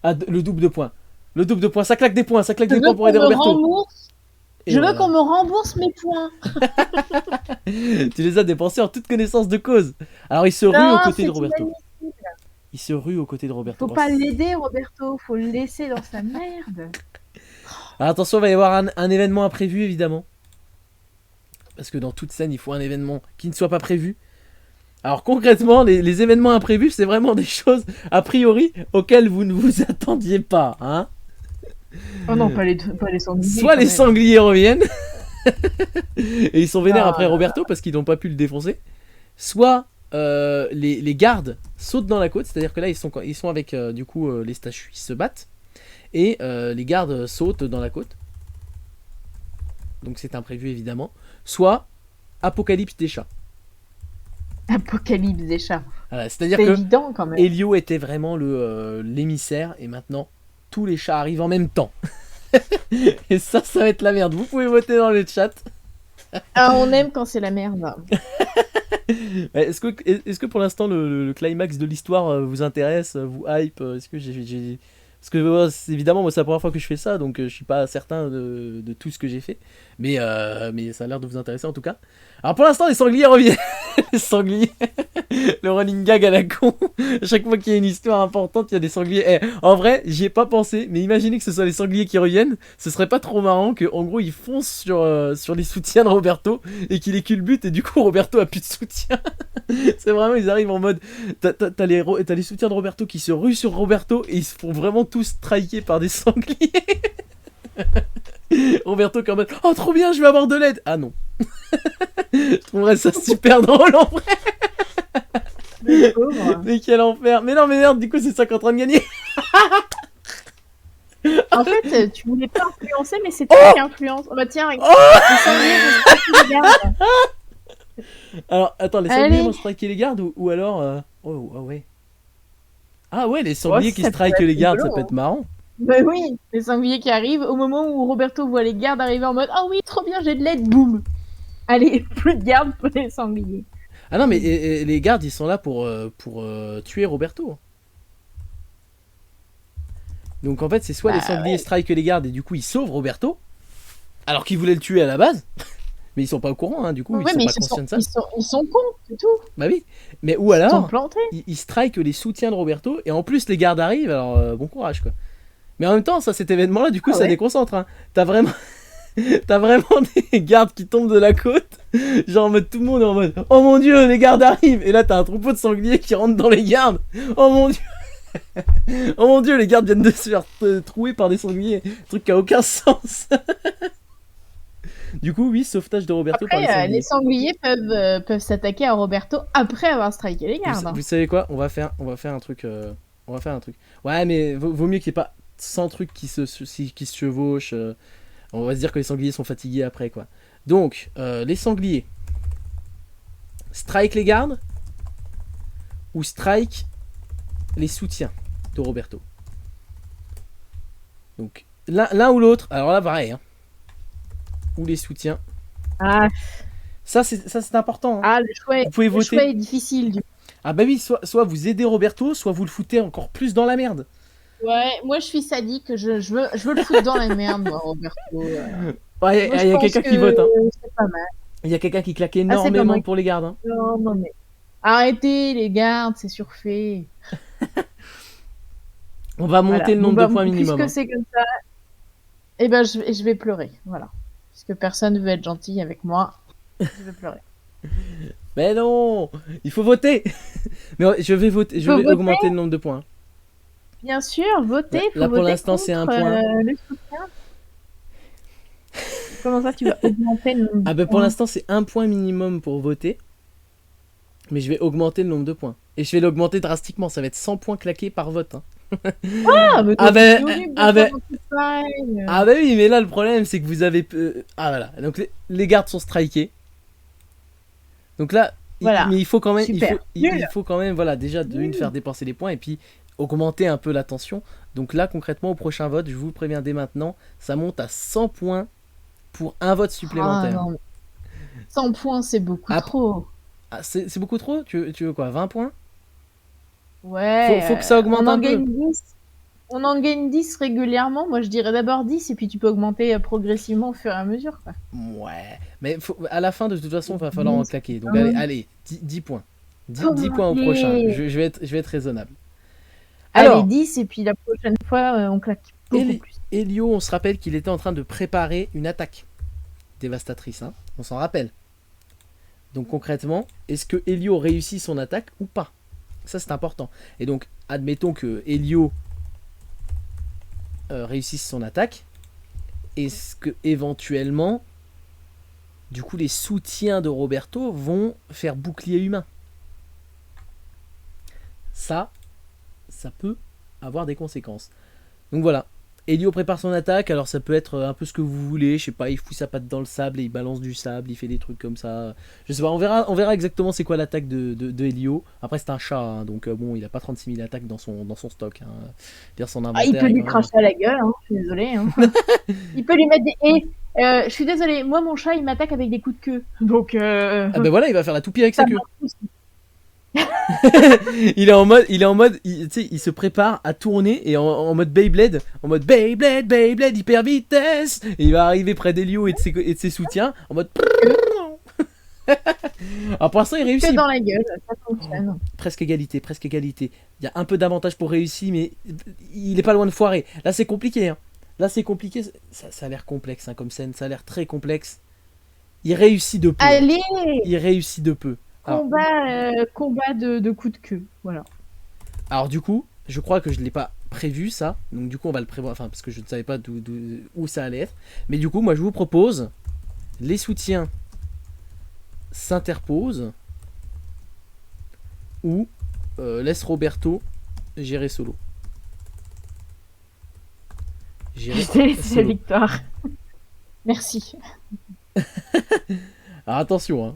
à le double de points. Le double de points. Ça claque des points. Ça claque des points pour aider Roberto. Je veux qu'on me rembourse mes points. Tu les as dépensés en toute connaissance de cause. Alors ils se ruent aux côtés de Roberto. Il se rue aux côtés de Roberto. Faut pas l'aider Roberto. Faut le laisser dans sa merde. Alors attention, il va y avoir un événement imprévu évidemment. Parce que dans toute scène, il faut un événement qui ne soit pas prévu. Alors concrètement, les événements imprévus, c'est vraiment des choses a priori auxquelles vous ne vous attendiez pas. Hein. Oh non, pas les sangliers. Soit les sangliers reviennent. Et ils sont vénères après Roberto parce qu'ils n'ont pas pu le défoncer. Soit les gardes sautent dans la côte. C'est-à-dire que là, ils sont avec du coup les statues, ils se battent. Et les gardes sautent dans la côte. Donc c'est imprévu évidemment. Soit apocalypse des chats. Apocalypse des chats. Voilà, c'est-à-dire que évident, quand même. Elio était vraiment l'émissaire et maintenant tous les chats arrivent en même temps. Et ça va être la merde. Vous pouvez voter dans le chat. Ah, on aime quand c'est la merde. Est-ce que pour l'instant le climax de l'histoire vous intéresse, vous hype? Est-ce que j'ai... Parce que évidemment, moi c'est la première fois que je fais ça, donc je suis pas certain de tout ce que j'ai fait. Mais ça a l'air de vous intéresser en tout cas. Alors pour l'instant, les sangliers reviennent. Les sangliers. Le running gag à la con. À chaque fois qu'il y a une histoire importante, il y a des sangliers. En vrai, j'y ai pas pensé, mais imaginez que ce soit les sangliers qui reviennent. Ce serait pas trop marrant qu'en gros ils foncent sur les soutiens de Roberto et qu'il les culbute et du coup Roberto a plus de soutien. C'est vraiment, ils arrivent en mode. T'as les soutiens de Roberto qui se ruent sur Roberto et ils se font vraiment tous trahier par des sangliers. Roberto qui est en mode oh trop bien, je vais avoir de l'aide. Ah non. Je trouverais ça super drôle en vrai. Mais quel enfer. Mais non mais merde, du coup c'est ça qu'on est en train de gagner. Oh En fait, tu voulais pas influencer, mais c'est toi qui influence. Oh bah tiens, regarde, les sangliers vont striker les gardes. Alors, attends, les sangliers Allez. vont striker les gardes ou alors... Oh, ah ouais. Ah ouais, les Oh, sangliers qui ça peut strikent être les gardes, ça rigolo, peut hein. être marrant. Bah oui, les sangliers qui arrivent au moment où Roberto voit les gardes arriver en mode « Ah oui, trop bien, j'ai de l'aide, boum !» Allez, plus de gardes pour les sangliers. Ah non, mais les gardes, ils sont là pour tuer Roberto. Donc en fait, c'est soit les sangliers strikent les gardes et du coup ils sauvent Roberto, alors qu'ils voulaient le tuer à la base, mais ils sont pas au courant, hein, du coup, Ouais, ils sont mais pas conscients de ça. ils sont cons, c'est tout. Bah oui, mais ou Ils sont alors, plantés. ils strikent les soutiens de Roberto et en plus les gardes arrivent, alors bon courage quoi. Mais en même temps, ça, cet événement-là, du coup, Ah ça ouais. déconcentre. Hein. T'as vraiment des gardes qui tombent de la côte, genre en mode tout le monde est en mode oh mon dieu, les gardes arrivent, et là t'as un troupeau de sangliers qui rentre dans les gardes. Oh mon dieu. Oh mon dieu, les gardes viennent de se faire trouer par des sangliers. Truc qui a aucun sens. Du coup, oui, sauvetage de Roberto par les Après, sangliers. les sangliers peuvent s'attaquer à Roberto après avoir striké les gardes. Vous savez quoi, on va faire un truc. On va faire un truc. Ouais, mais vaut mieux qu'il n'y ait pas 100 trucs qui se chevauchent. On va se dire que les sangliers sont fatigués après, quoi. Donc, les sangliers. Strike les gardes ou strike les soutiens de Roberto. Donc, l'un ou l'autre. Alors là, pareil. Hein. Ou les soutiens. Ah, Ça, c'est important. Hein. le choix, Vous pouvez voter. choix est difficile. Ah bah oui, soit vous aidez Roberto, soit vous le foutez encore plus dans la merde. Ouais, moi je suis sadique, je veux le foutre dans la merde, moi, Roberto. Ouais, il y a quelqu'un qui vote. Hein. C'est pas mal. Il y a quelqu'un qui claque énormément pour les gardes. Hein. Non, mais arrêtez les gardes, c'est surfait. On va monter le nombre de points minimum. Puisque c'est comme ça, eh ben je vais pleurer, voilà. Puisque personne veut être gentil avec moi, je vais pleurer. Mais non, il faut voter. Mais je vais voter, je vais augmenter le nombre de points. Bien sûr, votez. Là pour l'instant c'est un point. Le soutien. Comment ça tu vas augmenter le nombre de points? Ah bah pour l'instant c'est un point minimum pour voter. Mais je vais augmenter le nombre de points. Et je vais l'augmenter drastiquement, ça va être 100 points claqués par vote. Hein. Ah bah oui, mais là le problème c'est que vous avez... Ah voilà, donc les gardes sont strikés. Donc là, voilà. Mais il faut quand même... Il faut quand même, voilà, déjà faire dépenser les points et puis augmenter un peu la tension. Donc là concrètement au prochain vote, je vous préviens dès maintenant, ça monte à 100 points pour un vote supplémentaire. Ah, non. 100 points c'est beaucoup trop. Ah, c'est beaucoup trop? Tu veux quoi, 20 points? Ouais. Faut que ça augmente un peu. On en gagne 10 régulièrement. Moi, je dirais d'abord 10 et puis tu peux augmenter progressivement au fur et à mesure. Quoi. Ouais. Mais à la fin, de toute façon, il va falloir en claquer. Donc, allez 10 points. 10 points au prochain. Je vais être raisonnable. Alors, allez, 10 et puis la prochaine fois, on claque beaucoup plus. Elio, on se rappelle qu'il était en train de préparer une attaque dévastatrice. Hein. On s'en rappelle. Donc, concrètement, est-ce que Elio réussit son attaque ou pas? Ça, c'est important. Et donc, admettons que Elio réussisse son attaque. Est-ce que, éventuellement, du coup, les soutiens de Roberto vont faire bouclier humain? Ça peut avoir des conséquences. Donc voilà. Elio prépare son attaque, alors ça peut être un peu ce que vous voulez, je sais pas, il fout sa patte dans le sable et il balance du sable, il fait des trucs comme ça. Je sais pas, on verra exactement c'est quoi l'attaque de Elio. Après c'est un chat, hein, donc bon, il a pas 36 000 attaques dans son stock. Hein. Dire son inventaire. Il peut lui cracher à la gueule, hein, je suis désolée. Hein. Il peut lui mettre des... je suis désolée, moi mon chat il m'attaque avec des coups de queue. Donc Ah ben voilà, il va faire la toupie avec sa queue. il est en mode, il se prépare à tourner et en mode Beyblade, Beyblade, hyper vitesse. Et il va arriver près d'Elio et de ses soutiens en mode. Alors pour l'instant il réussit. Dans la gueule, ça fonctionne. Presque égalité. Il y a un peu d'avantage pour réussir, mais il est pas loin de foirer. Là c'est compliqué. Hein. Ça a l'air complexe hein, comme scène, ça a l'air très complexe. Il réussit de peu. Allez. Il réussit de peu. Combat de coups de queue, voilà. Alors du coup, je crois que je ne l'ai pas prévu ça, donc du coup on va le prévoir, enfin parce que je ne savais pas où ça allait être. Mais du coup, moi je vous propose, les soutiens s'interposent ou laisse Roberto gérer solo. J'irai Je t'ai laissé la solo. victoire. Merci. Alors attention, hein.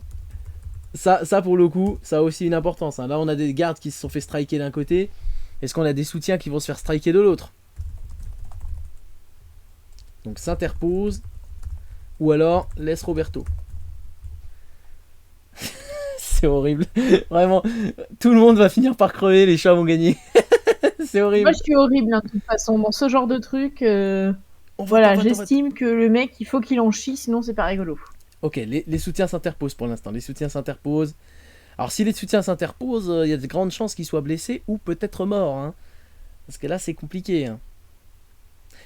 Ça pour le coup, ça a aussi une importance. Hein. Là, on a des gardes qui se sont fait striker d'un côté. Est-ce qu'on a des soutiens qui vont se faire striker de l'autre? Donc s'interpose. Ou alors laisse Roberto. C'est horrible. Vraiment, tout le monde va finir par crever, les chats vont gagner. C'est horrible. Moi, je suis horrible, hein, de toute façon. Dans ce genre de truc, voilà, j'estime que le mec, il faut qu'il en chie, sinon c'est pas rigolo. Ok, les soutiens s'interposent pour l'instant. Les soutiens s'interposent. Alors si les soutiens s'interposent, il y a de grandes chances qu'ils soient blessés ou peut-être morts. Hein. Parce que là, c'est compliqué. Hein.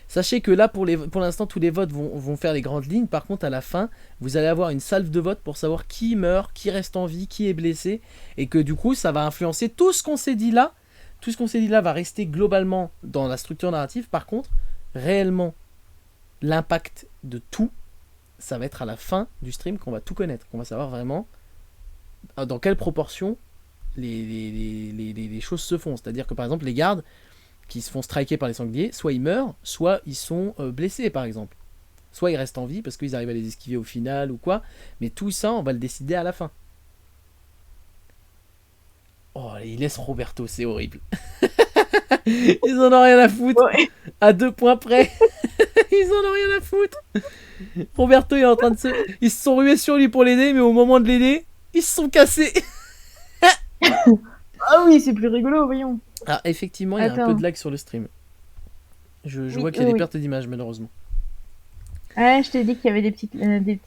Sachez que là, pour l'instant, tous les votes vont faire les grandes lignes. Par contre, à la fin, vous allez avoir une salve de vote pour savoir qui meurt, qui reste en vie, qui est blessé. Et que du coup, ça va influencer tout ce qu'on s'est dit là. Tout ce qu'on s'est dit là va rester globalement dans la structure narrative. Par contre, réellement, l'impact de tout, ça va être à la fin du stream qu'on va tout connaître. Qu'on va savoir vraiment dans quelle proportion les choses se font. C'est-à-dire que par exemple, les gardes qui se font striker par les sangliers, soit ils meurent, soit ils sont blessés par exemple. Soit ils restent en vie parce qu'ils arrivent à les esquiver au final ou quoi. Mais tout ça, on va le décider à la fin. Oh, il laisse Roberto, c'est horrible. Ils en ont rien à foutre. Ouais. À 2 points près. Ils en ont rien à foutre. Roberto est en train de se... Ils se sont rués sur lui pour l'aider, mais au moment de l'aider, ils se sont cassés. Ah oui, c'est plus rigolo, voyons. Ah, effectivement, il y a un peu de lag sur le stream. Je vois qu'il y a des pertes d'image, malheureusement. Ouais, je t'ai dit qu'il y avait des petites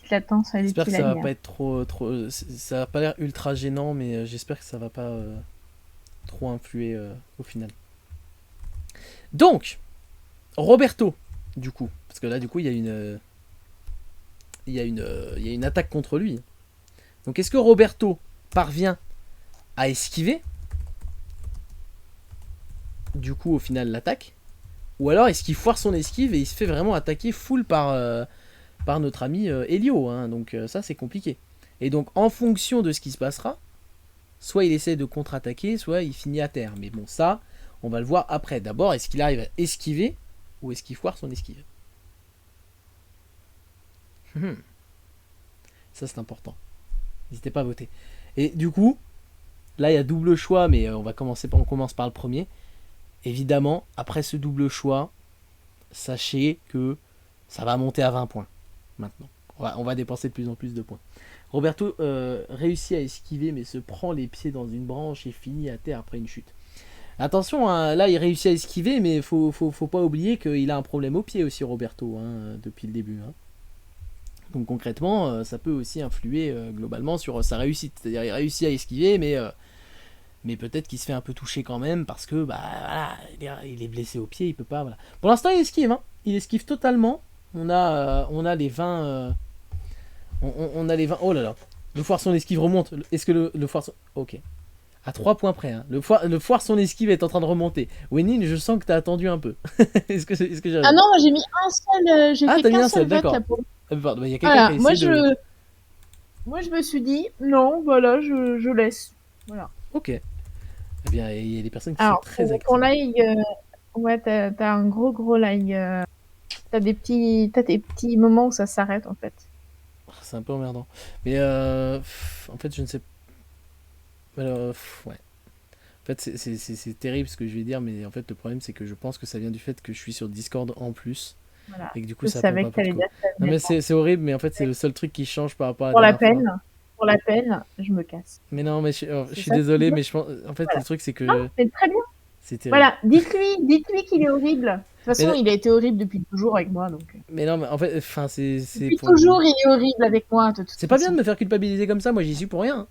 latences. J'espère que ça va pas être trop... Ça va pas l'air ultra gênant, mais j'espère que ça va pas trop influer au final. Donc, Roberto, du coup, parce que là, du coup, il y a une attaque contre lui. Donc, est-ce que Roberto parvient à esquiver, du coup, au final, l'attaque? Ou alors, est-ce qu'il foire son esquive et il se fait vraiment attaquer full par notre ami Elio, hein. Donc, ça, c'est compliqué. Et donc, en fonction de ce qui se passera, soit il essaie de contre-attaquer, soit il finit à terre. Mais bon, ça, on va le voir après. D'abord, est-ce qu'il arrive à esquiver ou est-ce qu'il foire son esquive? Ça, c'est important. N'hésitez pas à voter. Et du coup, là, il y a double choix, mais on commence par le premier. Évidemment, après ce double choix, sachez que ça va monter à 20 points. Maintenant, on va dépenser de plus en plus de points. Roberto réussit à esquiver, mais se prend les pieds dans une branche et finit à terre après une chute. Attention, hein, là il réussit à esquiver, mais faut pas oublier qu'il a un problème au pied aussi, Roberto, hein, depuis le début. Hein. Donc concrètement, ça peut aussi influer globalement sur sa réussite. C'est-à-dire il réussit à esquiver, mais peut-être qu'il se fait un peu toucher quand même parce que voilà, il est blessé au pied, il peut pas. Voilà. Pour l'instant, il esquive, hein. Il esquive totalement. On a les 20. On a les 20. Oh là là. Le foire son esquive remonte. Est-ce que le foire son... Ok. À 3 points près. Hein. Le foire son esquive est en train de remonter. Wennin, je sens que t'as attendu un peu. est-ce que j'arrive? Ah non, moi j'ai mis un seul. J'ai fait t'as mis qu'un un seul, seul vote d'accord. là pour. Pardon, il y a quelqu'un qui a essayé de... Moi je me suis dit, non, voilà, je laisse. Voilà. Ok. Eh bien, il y a des personnes qui Alors, sont très actives. ton lag, ouais, t'as un gros lag. T'as des petits moments où ça s'arrête en fait. C'est un peu emmerdant. Mais en fait, je ne sais pas. Alors, ouais. En fait, c'est terrible ce que je vais dire, mais en fait, le problème, c'est que je pense que ça vient du fait que je suis sur Discord en plus. Voilà. Et que du coup, Je ça savais pompe que un peu de t'allais coup. dire ça. Non, mais c'est horrible, mais en fait, c'est le seul truc qui change par rapport à la Pour la dernière fois. Pour la peine, je me casse. Mais non, mais je suis désolé, mais je pense. En fait, Voilà. le truc, c'est que. Non, c'est très bien. C'est terrible. Voilà, dites-lui qu'il est horrible. De toute façon, il a été horrible depuis toujours avec moi, donc. Mais non, mais en fait, enfin, c'est. Depuis toujours, il est horrible avec moi. C'est pas bien de me faire culpabiliser comme ça. Moi, j'y suis pour rien.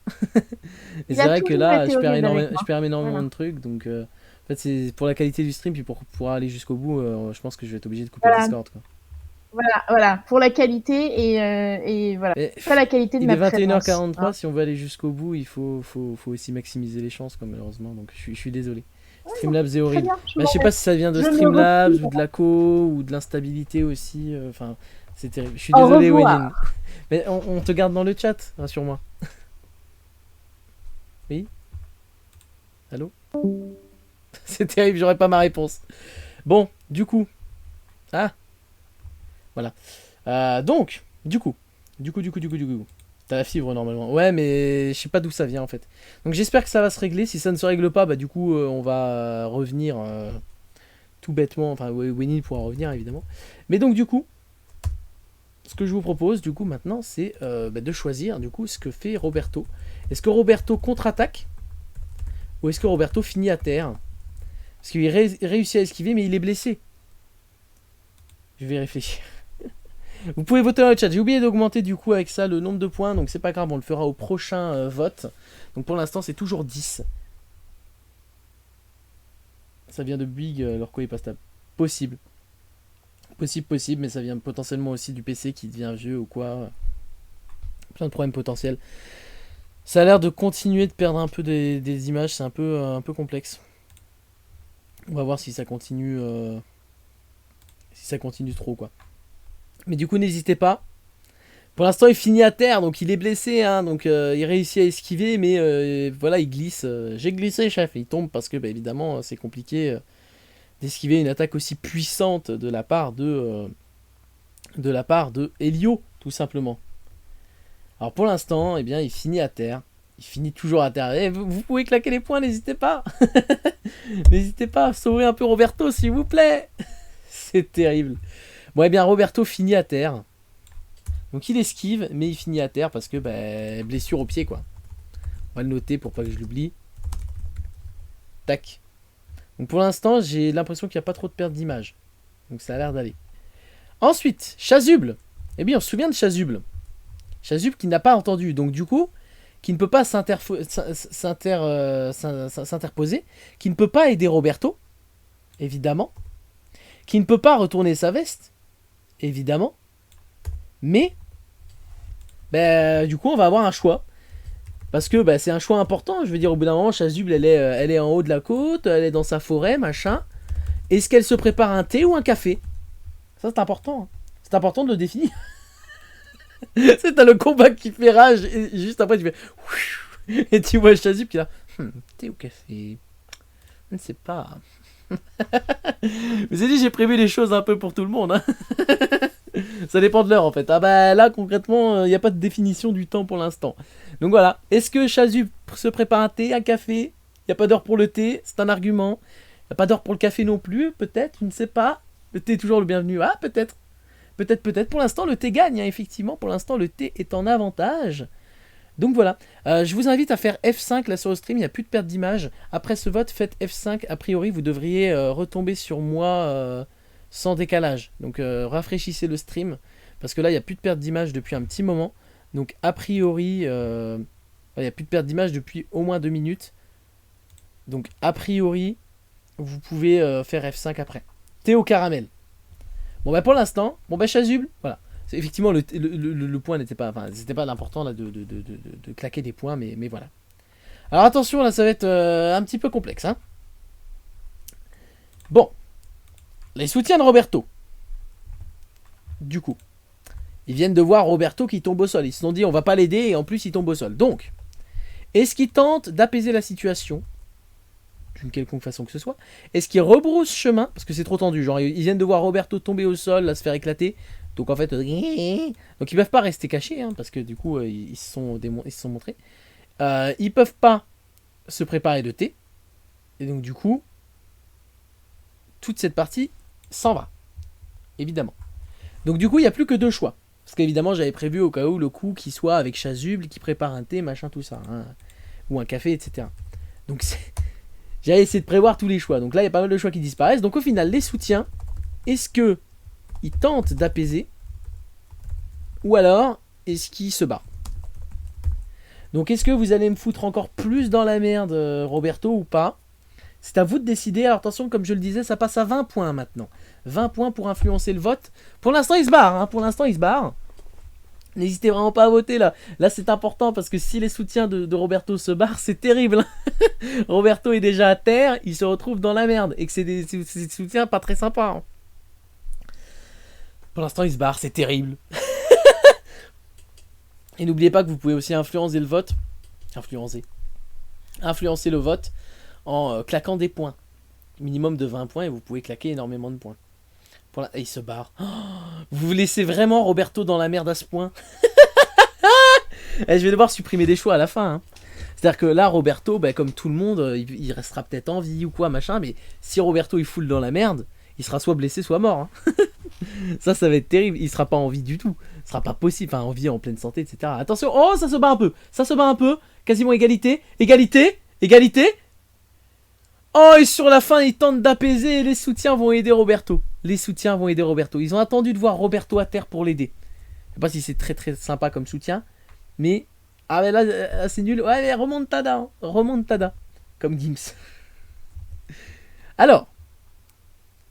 Mais c'est vrai que là, je perds énormément de trucs, donc. En fait, c'est pour la qualité du stream, puis pour pouvoir aller jusqu'au bout, je pense que je vais être obligé de couper le Discord, quoi. Voilà, pour la qualité et voilà. Pas la qualité de ma présence. Il est 21h43, hein. Si on veut aller jusqu'au bout, il faut aussi maximiser les chances, quoi, malheureusement, donc je suis désolé. Streamlabs est horrible. Je sais pas si ça vient de Streamlabs ou de la co ou de l'instabilité aussi. Enfin, c'est terrible. Je suis désolé, Wennin. Mais on te garde dans le chat, rassure-moi. Oui? Allô? C'est terrible, j'aurais pas ma réponse. Bon, du coup. Ah, Voilà. Donc, du coup. T'as la fibre normalement. Ouais, mais je sais pas d'où ça vient en fait. Donc j'espère que ça va se régler. Si ça ne se règle pas, bah du coup, on va revenir tout bêtement. Enfin, Winnie pourra revenir évidemment. Mais donc, du coup, ce que je vous propose, du coup, maintenant, c'est de choisir, du coup, ce que fait Roberto. Est-ce que Roberto contre-attaque ou est-ce que Roberto finit à terre? Parce qu'il réussit à esquiver, mais il est blessé. Je vais réfléchir. Vous pouvez voter dans le chat. J'ai oublié d'augmenter du coup avec ça le nombre de points, donc c'est pas grave, on le fera au prochain vote. Donc pour l'instant, c'est toujours 10. Ça vient de Big, leur quoi est pas stable. Possible. Possible, mais ça vient potentiellement aussi du PC qui devient vieux ou quoi. Plein de problèmes potentiels. Ça a l'air de continuer de perdre un peu des images, c'est un peu complexe. On va voir si ça continue trop quoi. Mais du coup n'hésitez pas. Pour l'instant il finit à terre, donc il est blessé, hein, donc il réussit à esquiver, mais voilà il glisse. J'ai glissé chef, et il tombe parce que bah, évidemment c'est compliqué d'esquiver une attaque aussi puissante de la part de Helio, tout simplement. Alors pour l'instant, eh bien il finit à terre. Il finit toujours à terre. Et vous pouvez claquer les points, n'hésitez pas. N'hésitez pas à sauver un peu Roberto, s'il vous plaît. C'est terrible. Bon, eh bien, Roberto finit à terre. Donc, il esquive, mais il finit à terre parce que, bah, blessure au pied, quoi. On va le noter pour pas que je l'oublie. Tac. Donc, pour l'instant, j'ai l'impression qu'il n'y a pas trop de perte d'image. Donc, ça a l'air d'aller. Ensuite, Chasuble. Eh bien, on se souvient de Chasuble. Chasuble qui n'a pas entendu. Donc, du coup, qui ne peut pas s'interposer, qui ne peut pas aider Roberto, évidemment, qui ne peut pas retourner sa veste, évidemment, mais du coup on va avoir un choix, parce que c'est un choix important. Je veux dire, au bout d'un moment, Chasuble elle est en haut de la côte, elle est dans sa forêt, machin. Est-ce qu'elle se prépare un thé ou un café? Ça c'est important, hein. C'est important de le définir. C'est t'as le combat qui fait rage, et juste après tu fais et tu vois Chasuble qui est là, thé ou café, je ne sais pas. Mais c'est dit, j'ai prévu les choses un peu pour tout le monde, hein. Ça dépend de l'heure en fait. Ah bah là concrètement, il n'y a pas de définition du temps pour l'instant. Donc voilà. Est-ce que Chasuble se prépare un thé, un café? Il n'y a pas d'heure pour le thé, c'est un argument. Il n'y a pas d'heure pour le café non plus, peut-être, je ne sais pas. Le thé est toujours le bienvenu. Ah peut-être. Peut-être. Pour l'instant le thé gagne, hein, effectivement. Pour l'instant le thé est en avantage. Donc voilà, je vous invite à faire F5 là sur le stream, il n'y a plus de perte d'image. Après ce vote, faites F5, a priori vous devriez retomber sur moi sans décalage. Donc rafraîchissez le stream, parce que là il n'y a plus de perte d'image depuis un petit moment. Donc a priori, il n'y a plus de perte d'image depuis au moins 2 minutes. Donc a priori, vous pouvez faire F5 après. Théo Caramel. Bon pour l'instant, Chasuble, voilà. Effectivement, le point n'était pas... Enfin, c'était pas l'important là, de claquer des points, mais voilà. Alors attention, là, ça va être un petit peu complexe. Hein. Bon. Les soutiens de Roberto. Du coup. Ils viennent de voir Roberto qui tombe au sol. Ils se sont dit, on va pas l'aider, et en plus, il tombe au sol. Donc, est-ce qu'ils tentent d'apaiser la situation d'une quelconque façon que ce soit? Est-ce qu'ils rebroussent chemin? Parce que c'est trop tendu. Genre, ils viennent de voir Roberto tomber au sol, là, se faire éclater. Donc en fait, donc ils peuvent pas rester cachés, hein, parce que du coup ils se sont montrés. Ils peuvent pas se préparer de thé, et donc du coup toute cette partie s'en va, évidemment. Donc du coup il y a plus que 2 choix, parce qu'évidemment j'avais prévu au cas où le coup qui soit avec Chasuble qui prépare un thé, machin tout ça, hein, ou un café, etc. Donc j'avais essayé de prévoir tous les choix. Donc là il y a pas mal de choix qui disparaissent. Donc au final les soutiens, est-ce que il tente d'apaiser, ou alors est-ce qu'il se bat? Donc est-ce que vous allez me foutre encore plus dans la merde, Roberto, ou pas? C'est à vous de décider. Alors attention, comme je le disais, ça passe à 20 points maintenant. 20 points pour influencer le vote. Pour l'instant il se barre, hein. Pour l'instant il se barre. N'hésitez vraiment pas à voter là. Là c'est important, parce que si les soutiens de Roberto se barrent, c'est terrible. Roberto est déjà à terre, il se retrouve dans la merde, et que c'est des soutiens pas très sympas, hein. Pour l'instant, il se barre, c'est terrible. Et n'oubliez pas que vous pouvez aussi influencer le vote. Influencer le vote en claquant des points. Minimum de 20 points, et vous pouvez claquer énormément de points. Et il se barre. Oh, vous laissez vraiment Roberto dans la merde à ce point? Je vais devoir supprimer des choix à la fin. Hein. C'est-à-dire que là, Roberto, bah, comme tout le monde, il restera peut-être en vie ou quoi, machin. Mais si Roberto il foule dans la merde, il sera soit blessé, soit mort. Hein. Ça va être terrible. Il sera pas en vie du tout. Ce sera pas possible. Enfin, en vie, en pleine santé, etc. Attention. Oh, ça se bat un peu. Ça se bat un peu. Quasiment égalité. Égalité. Égalité. Oh, et sur la fin, ils tentent d'apaiser et les soutiens vont aider Roberto. Les soutiens vont aider Roberto. Ils ont attendu de voir Roberto à terre pour l'aider. Je sais pas si c'est très très sympa comme soutien. Mais... Ah, mais là, c'est nul. Ouais, mais remontada. Hein. Remontada. Comme Gims. Alors.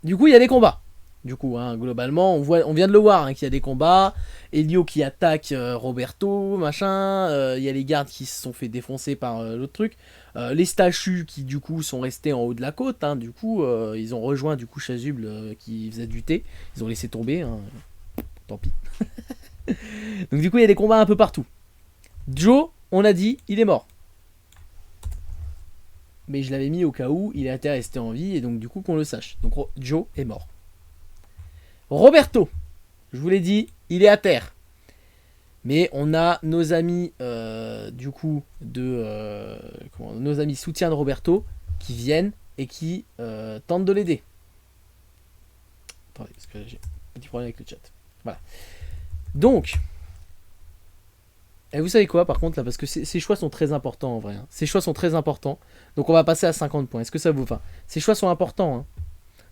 Du coup, il y a des combats. Du coup, hein, globalement, on vient de le voir, hein, qu'il y a des combats. Elio qui attaque Roberto, machin. Il y a les gardes qui se sont fait défoncer par l'autre truc. Les statues qui, du coup, sont restés en haut de la côte. Hein, du coup, ils ont rejoint, du coup, Chasuble qui faisait du thé. Ils ont laissé tomber. Hein. Tant pis. Donc, du coup, il y a des combats un peu partout. Joe, on a dit, il est mort. Mais je l'avais mis au cas où il est à terre et resté en vie. Et donc, du coup, qu'on le sache. Donc, Joe est mort. Roberto, je vous l'ai dit, il est à terre. Mais on a nos amis, du coup, nos amis soutiens de Roberto qui viennent et qui tentent de l'aider. Attendez, parce que j'ai un petit problème avec le chat. Voilà. Donc, et vous savez quoi, par contre, là, parce que ces choix sont très importants en vrai. Hein. Ces choix sont très importants. Donc, on va passer à 50 points. Est-ce que ça vous va? Ces choix sont importants. Hein.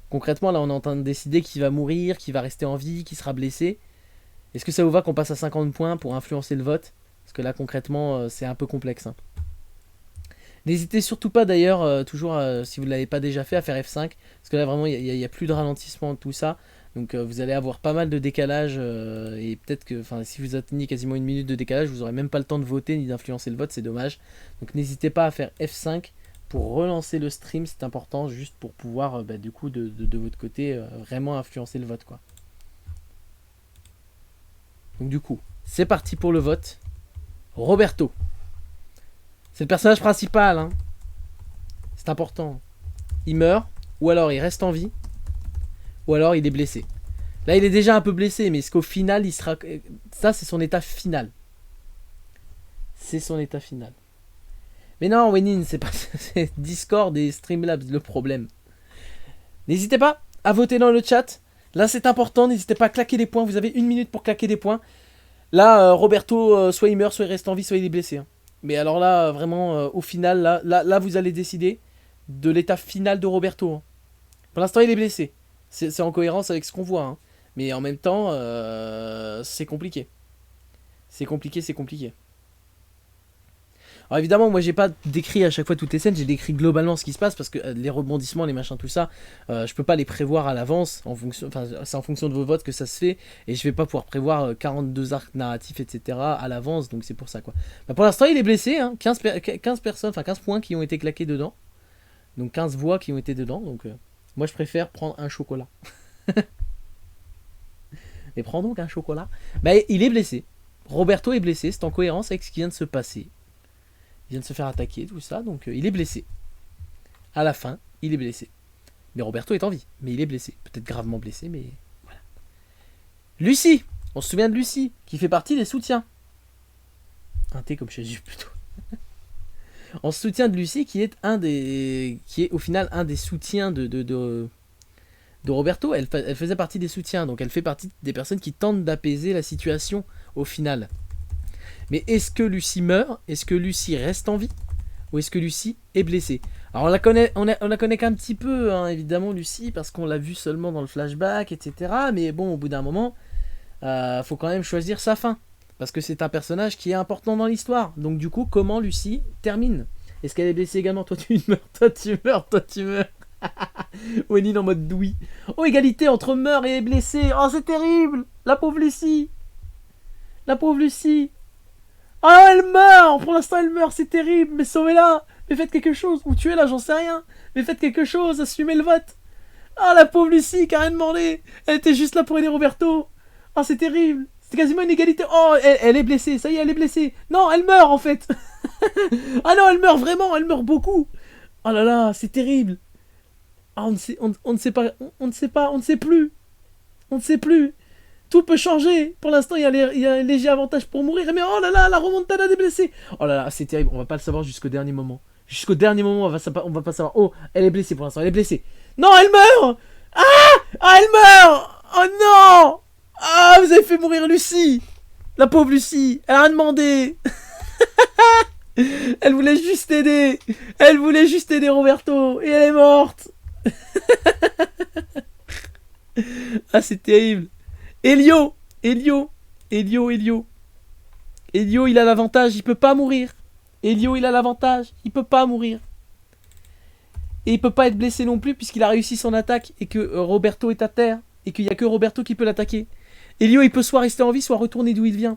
Concrètement, là, on est en train de décider qui va mourir, qui va rester en vie, qui sera blessé. Est-ce que ça vous va qu'on passe à 50 points pour influencer le vote? Parce que là, concrètement, c'est un peu complexe. Hein. N'hésitez surtout pas, d'ailleurs, toujours, si vous ne l'avez pas déjà fait, à faire F5. Parce que là, vraiment, il n'y a plus de ralentissement de tout ça. Donc, vous allez avoir pas mal de décalage. Et peut-être que si vous atteignez quasiment une minute de décalage, vous n'aurez même pas le temps de voter ni d'influencer le vote. C'est dommage. Donc, n'hésitez pas à faire F5 pour relancer le stream. C'est important, juste pour pouvoir, du coup, de votre côté, vraiment influencer le vote, quoi. Donc du coup, c'est parti pour le vote. Roberto. C'est le personnage principal. Hein. C'est important. Il meurt, ou alors il reste en vie, ou alors il est blessé. Là, il est déjà un peu blessé, mais est-ce qu'au final, il sera... Ça, c'est son état final. C'est son état final. Mais non, Wenin, c'est pas... c'est Discord et Streamlabs le problème. N'hésitez pas à voter dans le chat. Là, c'est important. N'hésitez pas à claquer des points. Vous avez 1 minute pour claquer des points. Là, Roberto, soit il meurt, soit il reste en vie, soit il est blessé. Hein. Mais alors là, vraiment, au final, là, vous allez décider de l'état final de Roberto. Hein. Pour l'instant, il est blessé. C'est en cohérence avec ce qu'on voit. Hein. Mais en même temps, c'est compliqué. C'est compliqué. Alors évidemment, moi j'ai pas décrit à chaque fois toutes les scènes, j'ai décrit globalement ce qui se passe parce que les rebondissements, les machins, tout ça, je peux pas les prévoir à l'avance. C'est en fonction de vos votes que ça se fait et je vais pas pouvoir prévoir 42 arcs narratifs, etc. à l'avance, donc c'est pour ça quoi. Bah, pour l'instant, il est blessé, hein, 15 personnes, 15 points qui ont été claqués dedans, donc 15 voix qui ont été dedans, donc moi je préfère prendre un chocolat. Mais prends donc un chocolat. Bah, il est blessé. Roberto est blessé, c'est en cohérence avec ce qui vient de se passer. Il vient de se faire attaquer, tout ça, donc il est blessé. À la fin, il est blessé. Mais Roberto est en vie, mais il est blessé. Peut-être gravement blessé, mais voilà. Lucie, on se souvient de Lucie, qui fait partie des soutiens. Un thé comme chez Jésus plutôt. On se soutient de Lucie, qui est au final un des soutiens de Roberto. Elle faisait partie des soutiens, donc elle fait partie des personnes qui tentent d'apaiser la situation au final. Mais est-ce que Lucie meurt? Est-ce que Lucie reste en vie? Ou est-ce que Lucie est blessée? Alors on la connaît qu'un petit peu, hein, évidemment, Lucie, parce qu'on l'a vue seulement dans le flashback, etc. Mais bon, au bout d'un moment, faut quand même choisir sa fin. Parce que c'est un personnage qui est important dans l'histoire. Donc du coup, comment Lucie termine? Est-ce qu'elle est blessée également? Toi tu meurs. Wenin en mode doui. Oh, égalité entre meurt et blessé. Oh, c'est terrible. La pauvre Lucie. Oh, elle meurt! Pour l'instant, elle meurt, c'est terrible, mais sauvez-la! Mais faites quelque chose! Ou tuez-la, j'en sais rien! Mais faites quelque chose, assumez le vote! Ah, la pauvre Lucie qui a rien demandé! Elle était juste là pour aider Roberto! Ah, c'est terrible! C'est quasiment une égalité! Oh, elle est blessée, ça y est, elle est blessée! Non, elle meurt en fait! Ah non, elle meurt vraiment, elle meurt beaucoup! Oh là là, c'est terrible! Ah, on ne sait pas, on ne sait plus! On ne sait plus. Tout peut changer. Pour l'instant, il y a un léger avantage pour mourir. Mais oh là là, la remontada des blessés. Oh là là, c'est terrible. On va pas le savoir jusqu'au dernier moment. Jusqu'au dernier moment, on va pas savoir. Oh, elle est blessée pour l'instant. Elle est blessée. Non, elle meurt. Ah, elle meurt. Oh non. Ah, vous avez fait mourir Lucie. La pauvre Lucie. Elle a rien demandé. Elle voulait juste aider. Elle voulait juste aider Roberto. Et elle est morte. Ah, c'est terrible. Elio, Elio, il a l'avantage, il peut pas mourir. Elio, il a l'avantage, il peut pas mourir. Et il peut pas être blessé non plus puisqu'il a réussi son attaque et que Roberto est à terre et qu'il y a que Roberto qui peut l'attaquer. Elio, il peut soit rester en vie, soit retourner d'où il vient.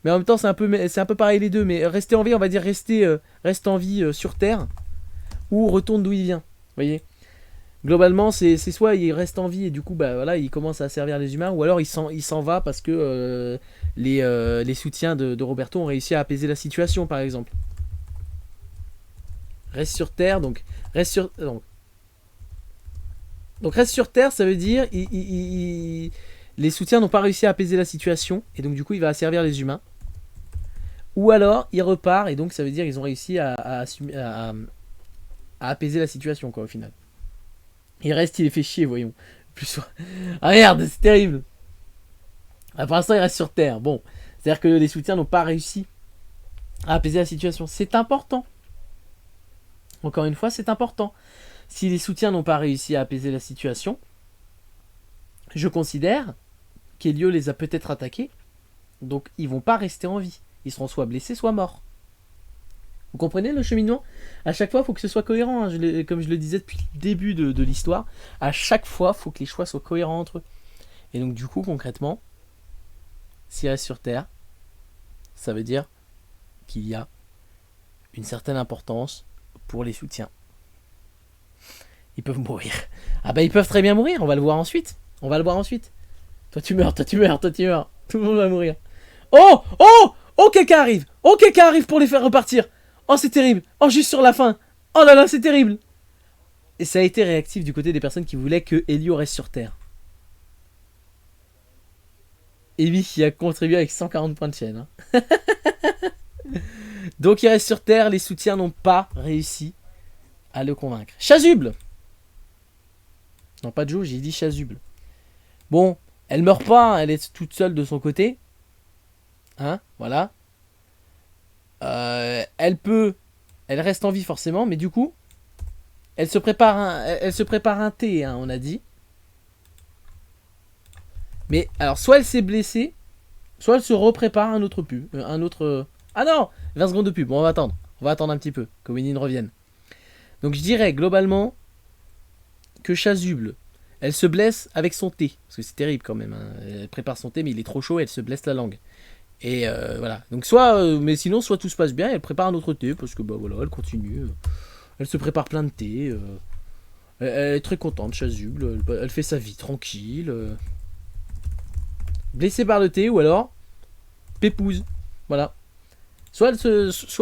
Mais en même temps, c'est un peu pareil les deux. Mais rester en vie, on va dire reste en vie sur Terre ou retourne d'où il vient. Vous voyez ? Globalement, c'est soit il reste en vie et du coup, bah voilà, il commence à servir les humains, ou alors il s'en va parce que les soutiens de Roberto ont réussi à apaiser la situation, par exemple. Reste sur Terre, donc reste sur reste sur Terre, ça veut dire les soutiens n'ont pas réussi à apaiser la situation et donc du coup il va servir les humains. Ou alors il repart et donc ça veut dire qu'ils ont réussi à apaiser la situation quoi au final. Il reste, il est fait chier, voyons. Plus... Ah merde, c'est terrible. Ah, pour l'instant, il reste sur Terre. Bon, c'est-à-dire que les soutiens n'ont pas réussi à apaiser la situation. C'est important. Encore une fois, c'est important. Si les soutiens n'ont pas réussi à apaiser la situation, je considère qu'Elio les a peut-être attaqués. Donc, ils vont pas rester en vie. Ils seront soit blessés, soit morts. Vous comprenez le cheminement? À chaque fois, il faut que ce soit cohérent. Hein. Comme je le disais depuis le début de l'histoire, à chaque fois, il faut que les choix soient cohérents entre eux. Et donc, du coup, concrètement, s'il reste sur Terre, ça veut dire qu'il y a une certaine importance pour les soutiens. Ils peuvent mourir. Ah bah, ils peuvent très bien mourir. On va le voir ensuite. Toi, tu meurs. Tout le monde va mourir. Oh, quelqu'un arrive. Pour les faire repartir. Oh, c'est terrible. Oh, juste sur la fin. Oh là là, c'est terrible. Et ça a été réactif du côté des personnes qui voulaient que Elio reste sur Terre. Et lui qui a contribué avec 140 points de chaîne. Hein. Donc il reste sur Terre. Les soutiens n'ont pas réussi à le convaincre. Chasuble. Non, pas Joe, j'ai dit Chasuble. Bon, elle meurt pas. Elle est toute seule de son côté. Hein, voilà. Elle reste en vie forcément, mais du coup, elle se prépare un thé, hein, on a dit. Mais alors, soit elle s'est blessée, soit elle se reprépare un autre pub, Ah non, 20 secondes de pub. Bon, on va attendre un petit peu que Winnie revienne. Donc je dirais globalement que Chasuble, elle se blesse avec son thé, parce que c'est terrible quand même. Hein. Elle prépare son thé, mais il est trop chaud, et elle se blesse la langue. Et voilà. Donc mais sinon, soit tout se passe bien, elle prépare un autre thé, parce que bah voilà, elle continue. Elle se prépare plein de thé. Elle est très contente, Chasuble. Elle fait sa vie tranquille. Blessée par le thé, ou alors pépouze. Voilà. Soit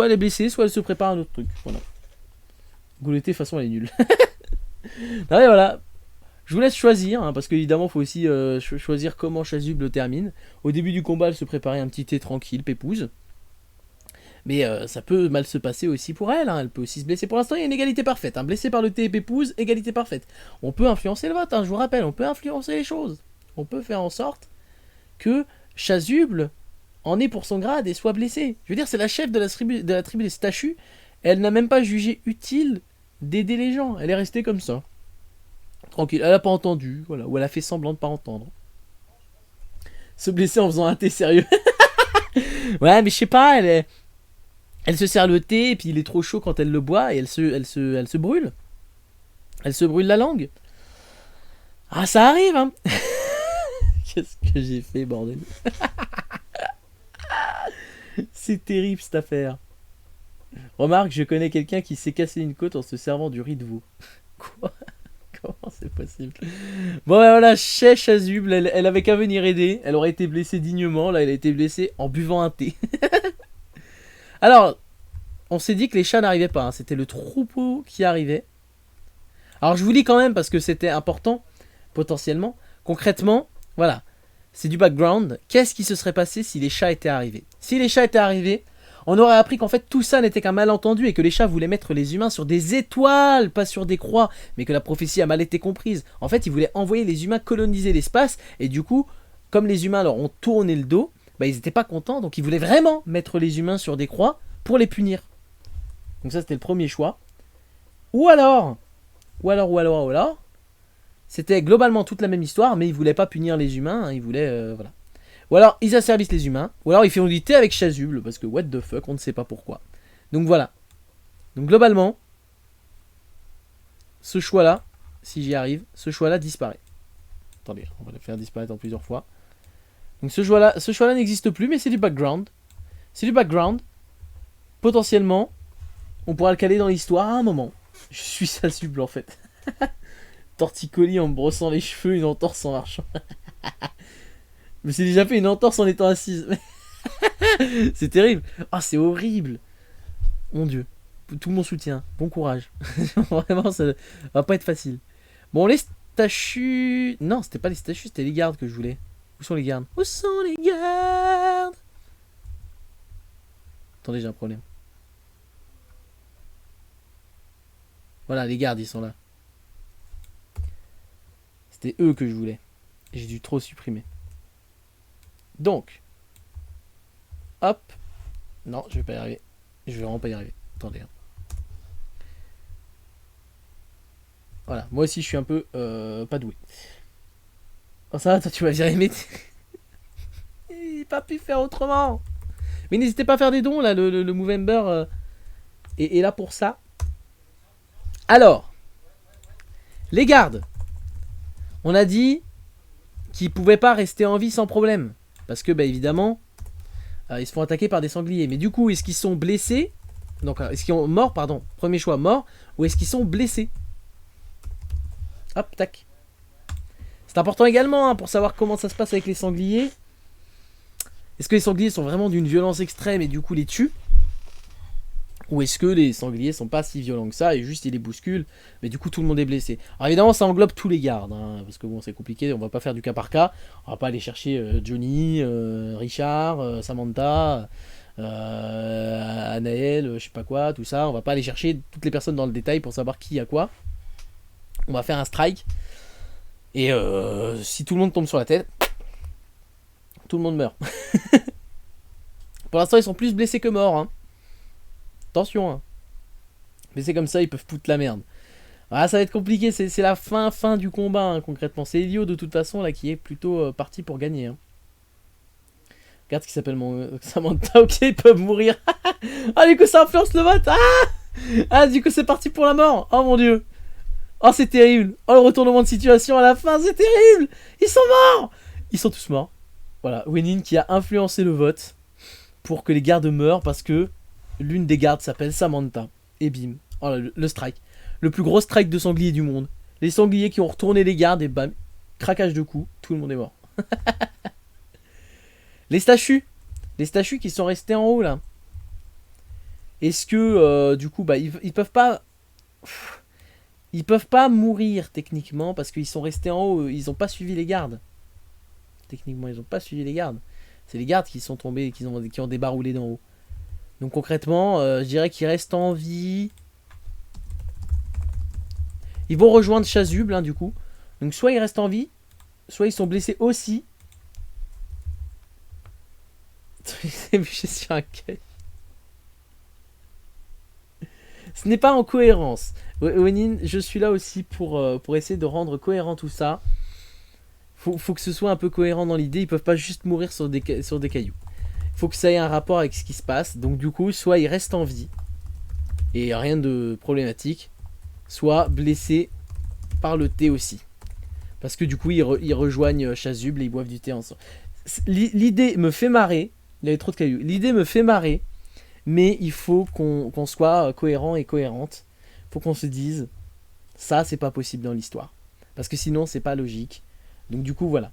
elle est blessée, soit elle se prépare un autre truc. Voilà. Gouletté, de toute façon, elle est nulle. Non, mais voilà. Je vous laisse choisir, hein, parce qu'évidemment, il faut aussi choisir comment Chasuble termine. Au début du combat, elle se préparait un petit thé tranquille, pépouze. Mais ça peut mal se passer aussi pour elle. Hein. Elle peut aussi se blesser. Pour l'instant, il y a une égalité parfaite. Hein. Blessée par le thé et pépouze, égalité parfaite. On peut influencer le vote, hein, je vous rappelle. On peut influencer les choses. On peut faire en sorte que Chasuble en ait pour son grade et soit blessée. Je veux dire, c'est la chef de la tribu des Stachus. Elle n'a même pas jugé utile d'aider les gens. Elle est restée comme ça. Tranquille, elle a pas entendu, voilà, ou elle a fait semblant de pas entendre. Se blesser en faisant un thé sérieux. Ouais, mais je sais pas, elle se sert le thé et puis il est trop chaud quand elle le boit et elle se brûle. Elle se brûle la langue. Ah, ça arrive, hein. Qu'est-ce que j'ai fait, bordel. C'est terrible cette affaire. Remarque, je connais quelqu'un qui s'est cassé une côte en se servant du riz de veau. Quoi? Comment c'est possible? Bon, ben voilà, chez Chasuble, elle avait qu'à venir aider. Elle aurait été blessée dignement. Là, elle a été blessée en buvant un thé. Alors, on s'est dit que les chats n'arrivaient pas. Hein. C'était le troupeau qui arrivait. Alors, je vous lis quand même parce que c'était important. potentiellement. Concrètement, voilà, c'est du background. Qu'est-ce qui se serait passé si les chats étaient arrivés? Si les chats étaient arrivés, on aurait appris qu'en fait tout ça n'était qu'un malentendu et que les chats voulaient mettre les humains sur des étoiles, pas sur des croix, mais que la prophétie a mal été comprise. En fait, ils voulaient envoyer les humains coloniser l'espace et du coup, comme les humains leur ont tourné le dos, bah, ils n'étaient pas contents, donc ils voulaient vraiment mettre les humains sur des croix pour les punir. Donc ça, c'était le premier choix. Ou alors, c'était globalement toute la même histoire, mais ils voulaient pas punir les humains, hein, ils voulaient, voilà. Ou alors, ils asservissent les humains, ou alors ils font du thé avec chasuble, parce que what the fuck, on ne sait pas pourquoi. Donc voilà. Donc globalement, ce choix-là, si j'y arrive, ce choix-là disparaît. Attendez, on va le faire disparaître en plusieurs fois. Donc ce choix-là n'existe plus, mais c'est du background. C'est du background. Potentiellement, on pourra le caler dans l'histoire à un moment. Je suis chasuble en fait. Torticolis en me brossant les cheveux, une entorse en marchant. Je me suis déjà fait une entorse en étant assise. C'est terrible. Ah, c'est horrible. Mon Dieu. Tout mon soutien. Bon courage. Vraiment, ça va pas être facile. Bon, les statues... Non, c'était pas les statues, c'était les gardes que je voulais. Où sont les gardes? Où sont les gardes? Attendez, j'ai un problème. Voilà, les gardes, ils sont là. C'était eux que je voulais. J'ai dû trop supprimer. Donc. Hop. Non, je vais pas y arriver. Je vais vraiment pas y arriver. Attendez. Hein. Voilà, moi aussi je suis un peu pas doué. Oh ça va, toi tu vas virer mais il pas pu faire autrement. Mais n'hésitez pas à faire des dons là, le Movember est là pour ça. Alors, les gardes. On a dit qu'ils pouvaient pas rester en vie sans problème. Parce que bah évidemment, ils se font attaquer par des sangliers. Mais du coup, est-ce qu'ils sont blessés? Donc est-ce qu'ils sont morts, pardon. Premier choix, morts. Ou est-ce qu'ils sont blessés? Hop, tac. C'est important également hein, pour savoir comment ça se passe avec les sangliers. Est-ce que les sangliers sont vraiment d'une violence extrême et du coup les tuent? Ou est-ce que les sangliers sont pas si violents que ça et juste ils les bousculent, mais du coup tout le monde est blessé? Alors évidemment ça englobe tous les gardes, hein, parce que bon c'est compliqué, on va pas faire du cas par cas. On va pas aller chercher Johnny, Richard, Samantha, Anaël, je sais pas quoi, tout ça. On va pas aller chercher toutes les personnes dans le détail pour savoir qui a quoi. On va faire un strike. Et si tout le monde tombe sur la tête, tout le monde meurt. Pour l'instant, ils sont plus blessés que morts. Hein. Attention. Hein. Blessés comme ça, ils peuvent foutre la merde. Ah, ça va être compliqué. C'est la fin du combat, hein, concrètement. C'est Elio, de toute façon, là, qui est plutôt parti pour gagner. Hein. Regarde ce qui s'appelle mon Samantha. Ok, ils peuvent mourir. Ah, du coup, ça influence le vote. Ah, du coup, c'est parti pour la mort. Oh, mon Dieu. Oh, c'est terrible. Oh, le retournement de situation à la fin, c'est terrible. Ils sont morts. Ils sont tous morts. Voilà, Wenin qui a influencé le vote pour que les gardes meurent parce que l'une des gardes s'appelle Samantha. Et bim. Oh là, le strike. Le plus gros strike de sangliers du monde. Les sangliers qui ont retourné les gardes et bam. Craquage de coups. Tout le monde est mort. Les statues. Les statues qui sont restés en haut là. Est-ce que du coup, bah, ils peuvent pas... Ils peuvent pas mourir techniquement parce qu'ils sont restés en haut, ils ont pas suivi les gardes. Techniquement, ils ont pas suivi les gardes. C'est les gardes qui sont tombés, qui ont débaroulé d'en haut. Donc concrètement, je dirais qu'ils restent en vie. Ils vont rejoindre Chasuble, hein, du coup. Donc soit ils restent en vie, soit ils sont blessés aussi. C'est bûché sur un quai. Ce n'est pas en cohérence. Wenin, je suis là aussi pour essayer de rendre cohérent tout ça. Faut que ce soit un peu cohérent dans l'idée. Ils peuvent pas juste mourir sur des cailloux. Faut que ça ait un rapport avec ce qui se passe. Donc du coup, soit ils restent en vie et rien de problématique, soit blessés par le thé aussi. Parce que du coup, ils rejoignent Chasuble et ils boivent du thé ensemble. L'idée me fait marrer. Il y avait trop de cailloux. L'idée me fait marrer. Mais il faut qu'on soit cohérent et cohérente. Faut qu'on se dise, ça c'est pas possible dans l'histoire. Parce que sinon c'est pas logique. Donc du coup voilà.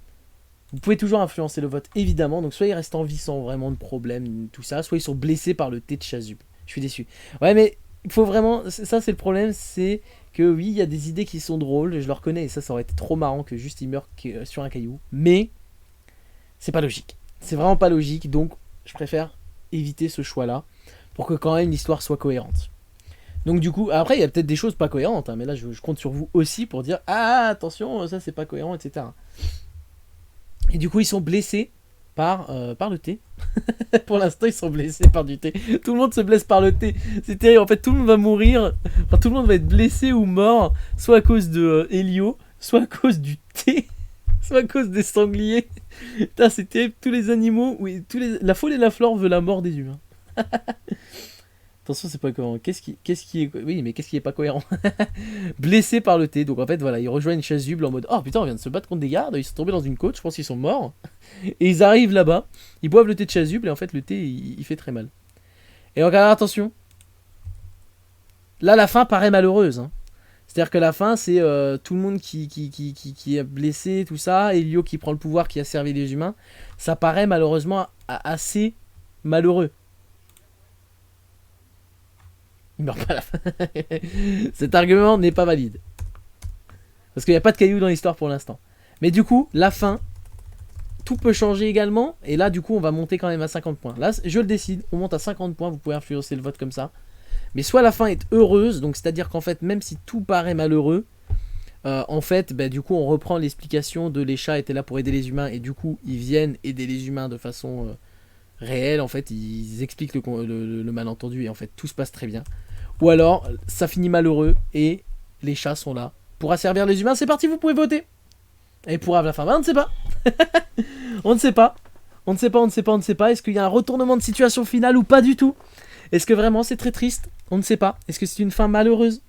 Vous pouvez toujours influencer le vote évidemment. Donc soit ils restent en vie sans vraiment de problème, tout ça. Soit ils sont blessés par le thé de Chasuble. Je suis déçu. Ouais mais il faut vraiment... Ça, c'est le problème, c'est que oui, il y a des idées qui sont drôles, je le reconnais, et ça aurait été trop marrant que juste il meure sur un caillou. Mais c'est pas logique. C'est vraiment pas logique, donc je préfère éviter ce choix-là pour que quand même l'histoire soit cohérente. Donc du coup, après il y a peut-être des choses pas cohérentes, hein, mais là je compte sur vous aussi pour dire ah attention, ça c'est pas cohérent, etc. Et du coup ils sont blessés par le thé. Pour l'instant ils sont blessés par du thé. Tout le monde se blesse par le thé. C'est terrible, en fait tout le monde va mourir, enfin tout le monde va être blessé ou mort, soit à cause de Elio, soit à cause du thé, soit à cause des sangliers. Putain c'est terrible, tous les animaux, oui, la faune et la flore veulent la mort des humains. Attention, c'est pas cohérent. Qu'est-ce qui est... Oui, mais qu'est-ce qui est pas cohérent? Blessé par le thé. Donc en fait, voilà, ils rejoignent une chasuble en mode oh putain, on vient de se battre contre des gardes, ils sont tombés dans une côte, je pense qu'ils sont morts. Et ils arrivent là-bas, ils boivent le thé de chasuble et en fait, le thé il fait très mal. Et regarde, attention. Là, la fin paraît malheureuse. Hein. C'est-à-dire que la fin, c'est tout le monde qui est blessé, tout ça. Elio qui prend le pouvoir, qui a servi les humains. Ça paraît malheureusement assez malheureux. Il meurt pas à la fin. Cet argument n'est pas valide. Parce qu'il n'y a pas de cailloux dans l'histoire pour l'instant. Mais du coup, la fin, tout peut changer également. Et là, du coup, on va monter quand même à 50 points. Là, je le décide, on monte à 50 points. Vous pouvez influencer le vote comme ça. Mais soit la fin est heureuse, donc c'est-à-dire qu'en fait, même si tout paraît malheureux, en fait, bah, du coup, on reprend l'explication de les chats étaient là pour aider les humains. Et du coup, ils viennent aider les humains de façon réelle. En fait, ils expliquent le malentendu et en fait, tout se passe très bien. Ou alors, ça finit malheureux et les chats sont là pour asservir les humains. C'est parti, vous pouvez voter. Et pour la fin, bah, on ne sait pas. On ne sait pas. On ne sait pas, on ne sait pas, on ne sait pas. Est-ce qu'il y a un retournement de situation finale ou pas du tout? Est-ce que vraiment c'est très triste? On ne sait pas. Est-ce que c'est une fin malheureuse?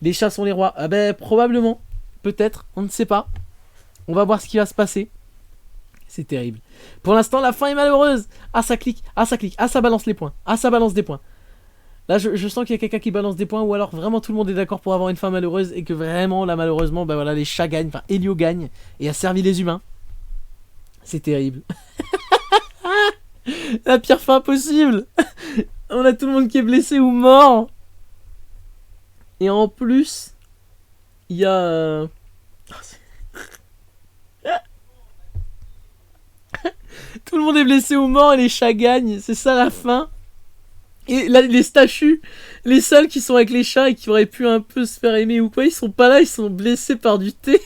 Les chats sont les rois? Ah ben, probablement. Peut-être. On ne sait pas. On va voir ce qui va se passer. C'est terrible. Pour l'instant, la fin est malheureuse. Ah, ça clique. Ah, ça clique. Ah, ça balance les points. Ah, ça balance des points. Là, je sens qu'il y a quelqu'un qui balance des points, ou alors vraiment tout le monde est d'accord pour avoir une fin malheureuse, et que vraiment, là, malheureusement, bah voilà, les chats gagnent, enfin, Elio gagne, et a servi les humains. C'est terrible. La pire fin possible. On a tout le monde qui est blessé ou mort. Et en plus, il y a... Tout le monde est blessé ou mort, et les chats gagnent, c'est ça la fin. Et là, les statues, les seuls qui sont avec les chats et qui auraient pu un peu se faire aimer ou quoi, ils sont pas là, ils sont blessés par du thé.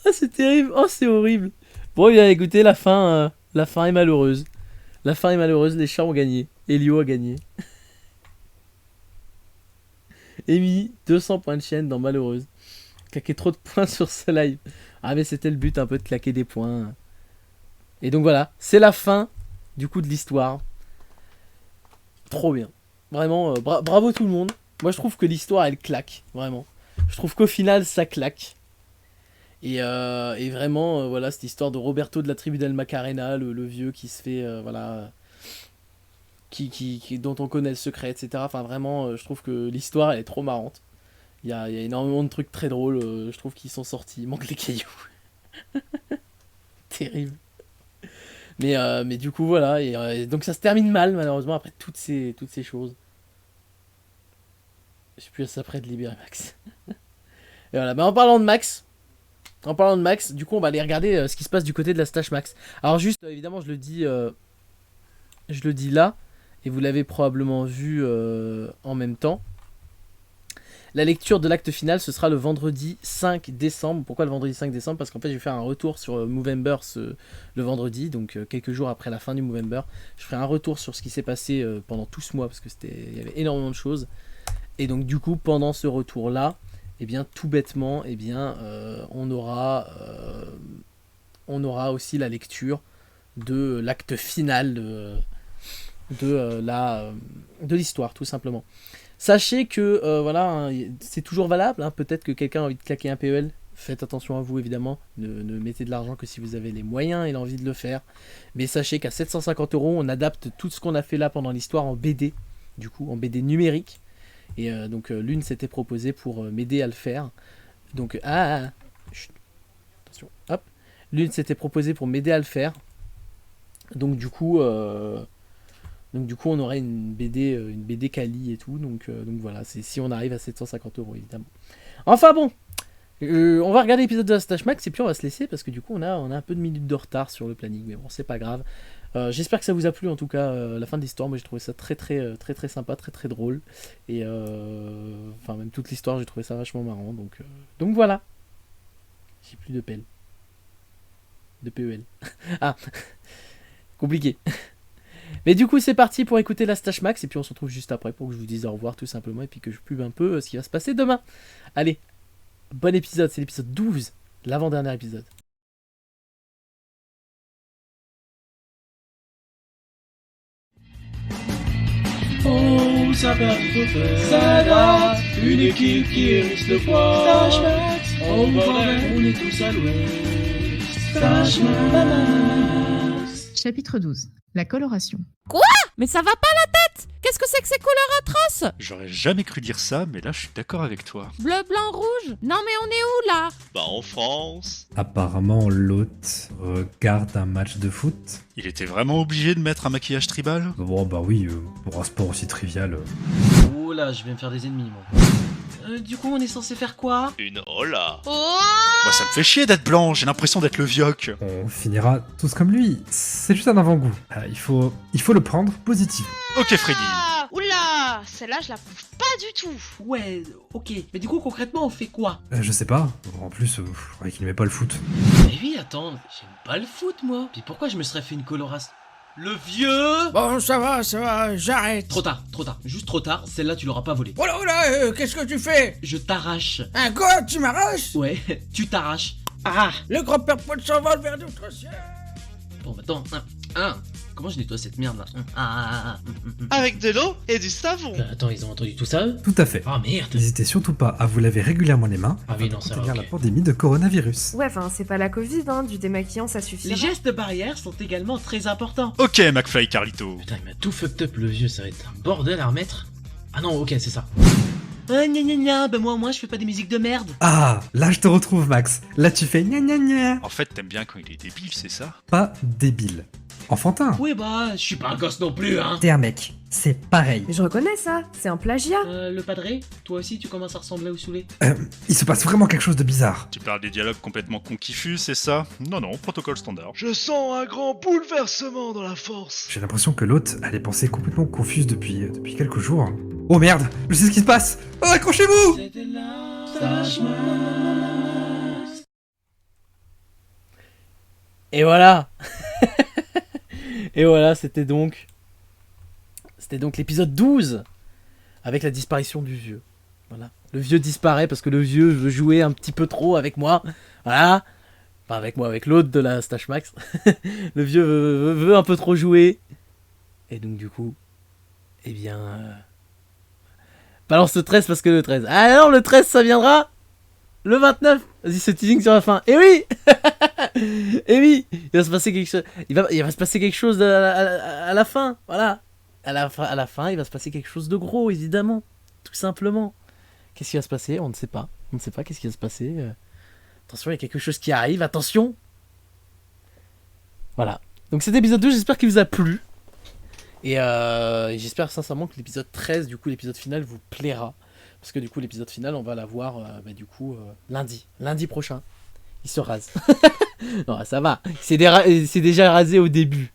Ah, c'est terrible. Oh, c'est horrible. Bon, bien écoutez, la fin est malheureuse. La fin est malheureuse, les chats ont gagné. Elio a gagné. Amy, 200 points de chaîne dans Malheureuse. Claquer trop de points sur ce live. Ah, mais c'était le but un peu de claquer des points. Et donc voilà, c'est la fin du coup de l'histoire. Trop bien. Vraiment, bravo tout le monde. Moi je trouve que l'histoire elle claque, vraiment. Je trouve qu'au final ça claque. Et vraiment, voilà, cette histoire de Roberto de la tribu del Macarena, le vieux qui se fait, voilà, dont on connaît le secret, etc. Enfin vraiment, je trouve que l'histoire elle est trop marrante. Il y a énormément de trucs très drôles, je trouve qu'ils sont sortis. Il manque les cailloux. Terrible. Mais du coup, voilà. Et donc ça se termine mal, malheureusement, après toutes ces choses. Je suis plus assez près de libérer Max. Et voilà. Mais en parlant de Max, du coup, on va aller regarder ce qui se passe du côté de la stache Max. Alors, juste, évidemment, je le dis là. Et vous l'avez probablement vu en même temps. La lecture de l'acte final, ce sera le vendredi 5 décembre. Pourquoi le vendredi 5 décembre? Parce qu'en fait, je vais faire un retour sur Movember le vendredi, donc quelques jours après la fin du Movember. Je ferai un retour sur ce qui s'est passé pendant tout ce mois, parce il y avait énormément de choses. Et donc, du coup, pendant ce retour-là, eh bien, tout bêtement, eh bien, on aura aussi la lecture de l'acte final de l'histoire, tout simplement. Sachez que voilà, hein, c'est toujours valable. Hein, peut-être que quelqu'un a envie de claquer un PEL. Faites attention à vous, évidemment. Ne mettez de l'argent que si vous avez les moyens et l'envie de le faire. Mais sachez qu'à 750 €, on adapte tout ce qu'on a fait là pendant l'histoire en BD. Du coup, en BD numérique. Et donc, l'une s'était proposée pour m'aider à le faire. Donc, chut, attention, hop. L'une s'était proposée pour m'aider à le faire. Donc du coup, on aurait une BD quali et tout. Donc voilà, c'est si on arrive à 750 € évidemment. Enfin bon, on va regarder l'épisode de la Stash Max et puis on va se laisser parce que du coup on a un peu de minutes de retard sur le planning, mais bon c'est pas grave. J'espère que ça vous a plu en tout cas la fin de l'histoire. Moi j'ai trouvé ça très sympa, très drôle et enfin même toute l'histoire j'ai trouvé ça vachement marrant. Donc voilà. J'ai plus de pelle. De PEL. Ah, compliqué. Mais du coup, c'est parti pour écouter la Stash Max. Et puis on se retrouve juste après pour que je vous dise au revoir tout simplement. Et puis que je pube un peu ce qui va se passer demain. Allez, bon épisode. C'est l'épisode 12, l'avant-dernier épisode. Oh, ça perd vite au fait. Ça date, une équipe qui hérisse le poids. Stash Max, oh bordel, on est tous à l'ouest. Stash Max. Chapitre 12. La coloration. Mais ça va pas la tête! Qu'est-ce que c'est que ces couleurs atroces? J'aurais jamais cru dire ça, mais là je suis d'accord avec toi. Bleu, blanc, rouge? Non mais on est où là? Bah en France. Apparemment, l'hôte regarde un match de foot. Il était vraiment obligé de mettre un maquillage tribal? Bon, bah oui, pour un sport aussi trivial. Oh là, je vais me faire des ennemis, moi. Du coup, on est censé faire quoi? Une hola. Bah ça me fait chier d'être blanc, j'ai l'impression d'être le vioc. On finira tous comme lui. C'est juste un avant-goût. Il faut le prendre positif. Ok Freddy. Ah, oula, celle-là je la trouve pas du tout. Ouais, ok. Mais du coup, concrètement, on fait quoi? Je sais pas. En plus, je croyais qu'il n'aimait pas le foot. Mais oui, attends, j'aime pas le foot, moi. Puis pourquoi je me serais fait une coloration? Le vieux! Bon, ça va, j'arrête. Trop tard, juste trop tard. Celle-là, tu l'auras pas volée. Oh là, qu'est-ce que tu fais? Je t'arrache. Un quoi? Tu m'arraches? Ouais, tu t'arraches. Ah! Le grand-père Paul s'envole vers d'autres cieux. Bon, attends, comment je nettoie cette merde là? Avec de l'eau et du savon. Attends, ils ont entendu tout ça eux? Tout à fait. Ah merde! N'hésitez surtout pas à vous laver régulièrement les mains Ah oui, afin non, de ça va, contenir ok. la pandémie de coronavirus. Ouais, enfin, c'est pas la Covid, hein, du démaquillant, ça suffit. Les gestes barrières sont également très importants. Ok McFly Carlito. Putain, il m'a tout fucked up le vieux, ça va être un bordel à remettre. Ah non, ok, c'est ça. Ah, gna, bah moi je fais pas des musiques de merde. Ah, là je te retrouve, Max. Là tu fais gna gna gna. En fait t'aimes bien quand il est débile, c'est ça? Pas débile. Enfantin. Oui, bah, je suis pas un gosse non plus, hein. T'es un mec. C'est pareil. Mais je reconnais ça, c'est un plagiat. Le padré, toi aussi tu commences à ressembler au saoulé. Il se passe vraiment quelque chose de bizarre. Tu parles des dialogues complètement confus, c'est ça? Non, protocole standard. Je sens un grand bouleversement dans la force. J'ai l'impression que l'hôte a des pensées complètement confuses depuis quelques jours. Oh merde, je sais ce qui se passe. Oh, accrochez-vous. C'était là, Stash Max. Et voilà. Et voilà, c'était donc l'épisode 12 avec la disparition du vieux. Voilà. Le vieux disparaît parce que le vieux veut jouer un petit peu trop avec moi. Voilà. Enfin avec moi, avec l'autre de la Stash Max. Le vieux veut un peu trop jouer. Et donc du coup, eh bien... balance le 13 parce que le 13. Alors le 13 ça viendra le 29. Vas-y, ce teasing sur la fin. Et oui. Et oui, il va se passer quelque chose. Il va se passer quelque chose à la fin. Voilà. À la fin, il va se passer quelque chose de gros, évidemment. Tout simplement. Qu'est-ce qui va se passer? On ne sait pas. On ne sait pas qu'est-ce qui va se passer. Attention, il y a quelque chose qui arrive. Attention. Voilà. Donc cet épisode 2, j'espère qu'il vous a plu. Et j'espère sincèrement que l'épisode 13, du coup, l'épisode final, vous plaira. Parce que du coup, l'épisode final, on va l'avoir lundi prochain. Il se rase. Non, ça va. Il s'est déjà rasé au début.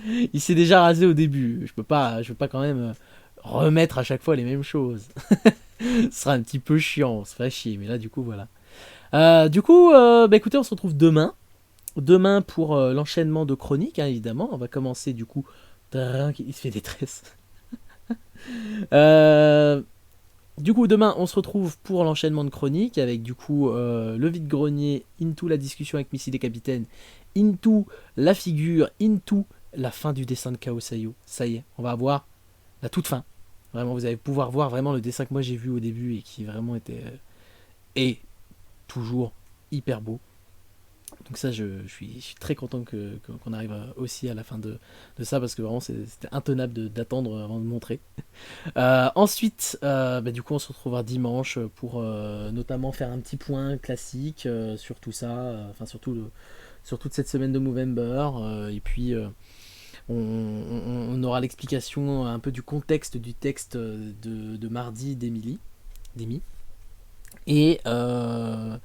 Il s'est déjà rasé au début. Je peux pas quand même remettre à chaque fois les mêmes choses. Ce sera un petit peu chiant, on se fait chier. Mais là, du coup, voilà. Écoutez, on se retrouve demain. Demain pour l'enchaînement de chroniques, hein, évidemment. On va commencer, du coup. Il se fait des tresses. Du coup, demain, on se retrouve pour l'enchaînement de chroniques avec du coup le vide-grenier, into la discussion avec Missy des capitaines, into la figure, into la fin du dessin de Kao Sayo. Ça y est, on va avoir la toute fin. Vraiment, vous allez pouvoir voir vraiment le dessin que moi j'ai vu au début et qui vraiment était et toujours hyper beau. Donc ça, je suis très content qu'on arrive aussi à la fin de ça parce que vraiment c'était intenable d'attendre avant de montrer. Ensuite, du coup, on se retrouvera dimanche pour notamment faire un petit point classique sur tout ça, surtout sur toute cette semaine de Movember. Et puis on aura l'explication un peu du contexte du texte de mardi d'Émie. Et on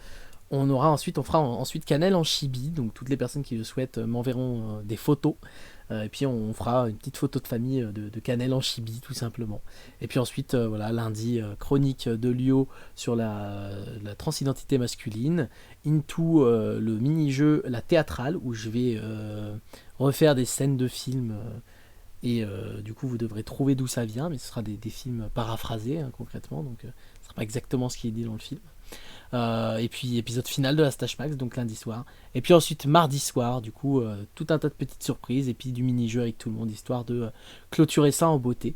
fera ensuite Cannelle en chibi, donc toutes les personnes qui le souhaitent m'enverront des photos, et puis on fera une petite photo de famille de Cannelle en chibi tout simplement. Et puis ensuite voilà, lundi, chronique de Lio sur la transidentité masculine, into le mini-jeu La Théâtrale, où je vais refaire des scènes de films, et du coup vous devrez trouver d'où ça vient, mais ce sera des films paraphrasés concrètement, donc ce sera pas exactement ce qui est dit dans le film. Et puis épisode final de la Stache Max, donc lundi soir. Et puis ensuite mardi soir, du coup, tout un tas de petites surprises, et puis du mini-jeu avec tout le monde, histoire de clôturer ça en beauté.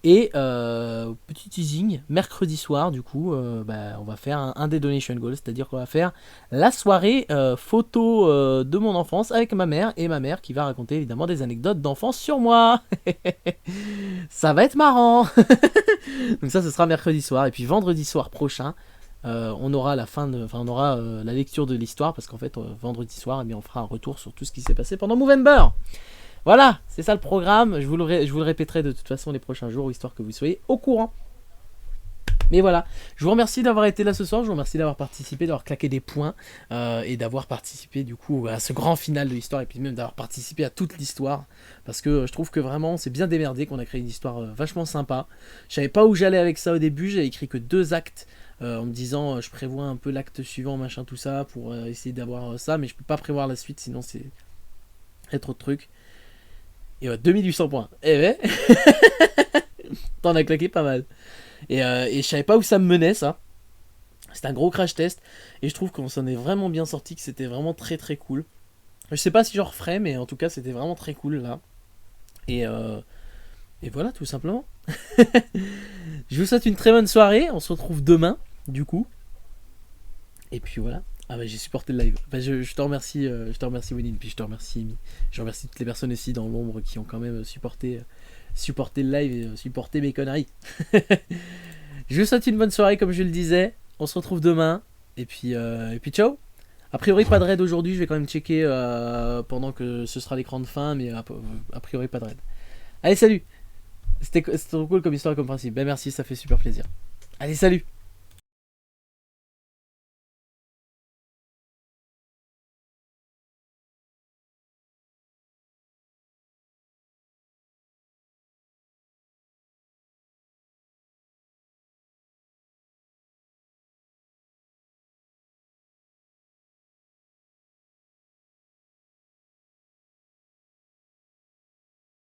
Et petit teasing, mercredi soir, du coup, on va faire un des donation goals, c'est-à-dire qu'on va faire la soirée photo de mon enfance avec ma mère, et ma mère qui va raconter évidemment des anecdotes d'enfance sur moi. Ça va être marrant. Donc ça, ce sera mercredi soir. Et puis vendredi soir prochain, on aura la lecture de l'histoire, parce qu'en fait vendredi soir, eh bien, on fera un retour sur tout ce qui s'est passé pendant Movember. Voilà, c'est ça le programme. Je vous le répéterai de toute façon les prochains jours, histoire que vous soyez au courant. Mais voilà, je vous remercie d'avoir été là ce soir, je vous remercie d'avoir participé, d'avoir claqué des points, et d'avoir participé du coup à ce grand final de l'histoire, et puis même d'avoir participé à toute l'histoire, parce que je trouve que vraiment c'est bien démerdé, qu'on a créé une histoire vachement sympa. Je savais pas où j'allais avec ça au début, j'avais écrit que 2 actes, en me disant je prévois un peu l'acte suivant, machin tout ça, pour essayer d'avoir ça, mais je peux pas prévoir la suite, sinon c'est trop de trucs. Et 2800 points, eh ouais. T'en as claqué pas mal. Et je savais pas où ça me menait, ça. C'était un gros crash test, et je trouve qu'on s'en est vraiment bien sorti, que c'était vraiment très très cool. Je sais pas si j'en referai, mais en tout cas c'était vraiment très cool là. Et voilà, tout simplement. Je vous souhaite une très bonne soirée, on se retrouve demain, du coup. Et puis voilà. Ah bah j'ai supporté le live. Bah, je te remercie Winnie, puis je te remercie Amy. Je remercie toutes les personnes aussi dans l'ombre qui ont quand même supporté le live et supporté mes conneries. Je vous souhaite une bonne soirée, comme je le disais. On se retrouve demain. Et puis ciao. A priori pas de raid aujourd'hui, je vais quand même checker pendant que ce sera l'écran de fin, mais a priori pas de raid. Allez, salut. C'était trop cool comme histoire, comme principe. Ben merci, ça fait super plaisir. Allez, salut.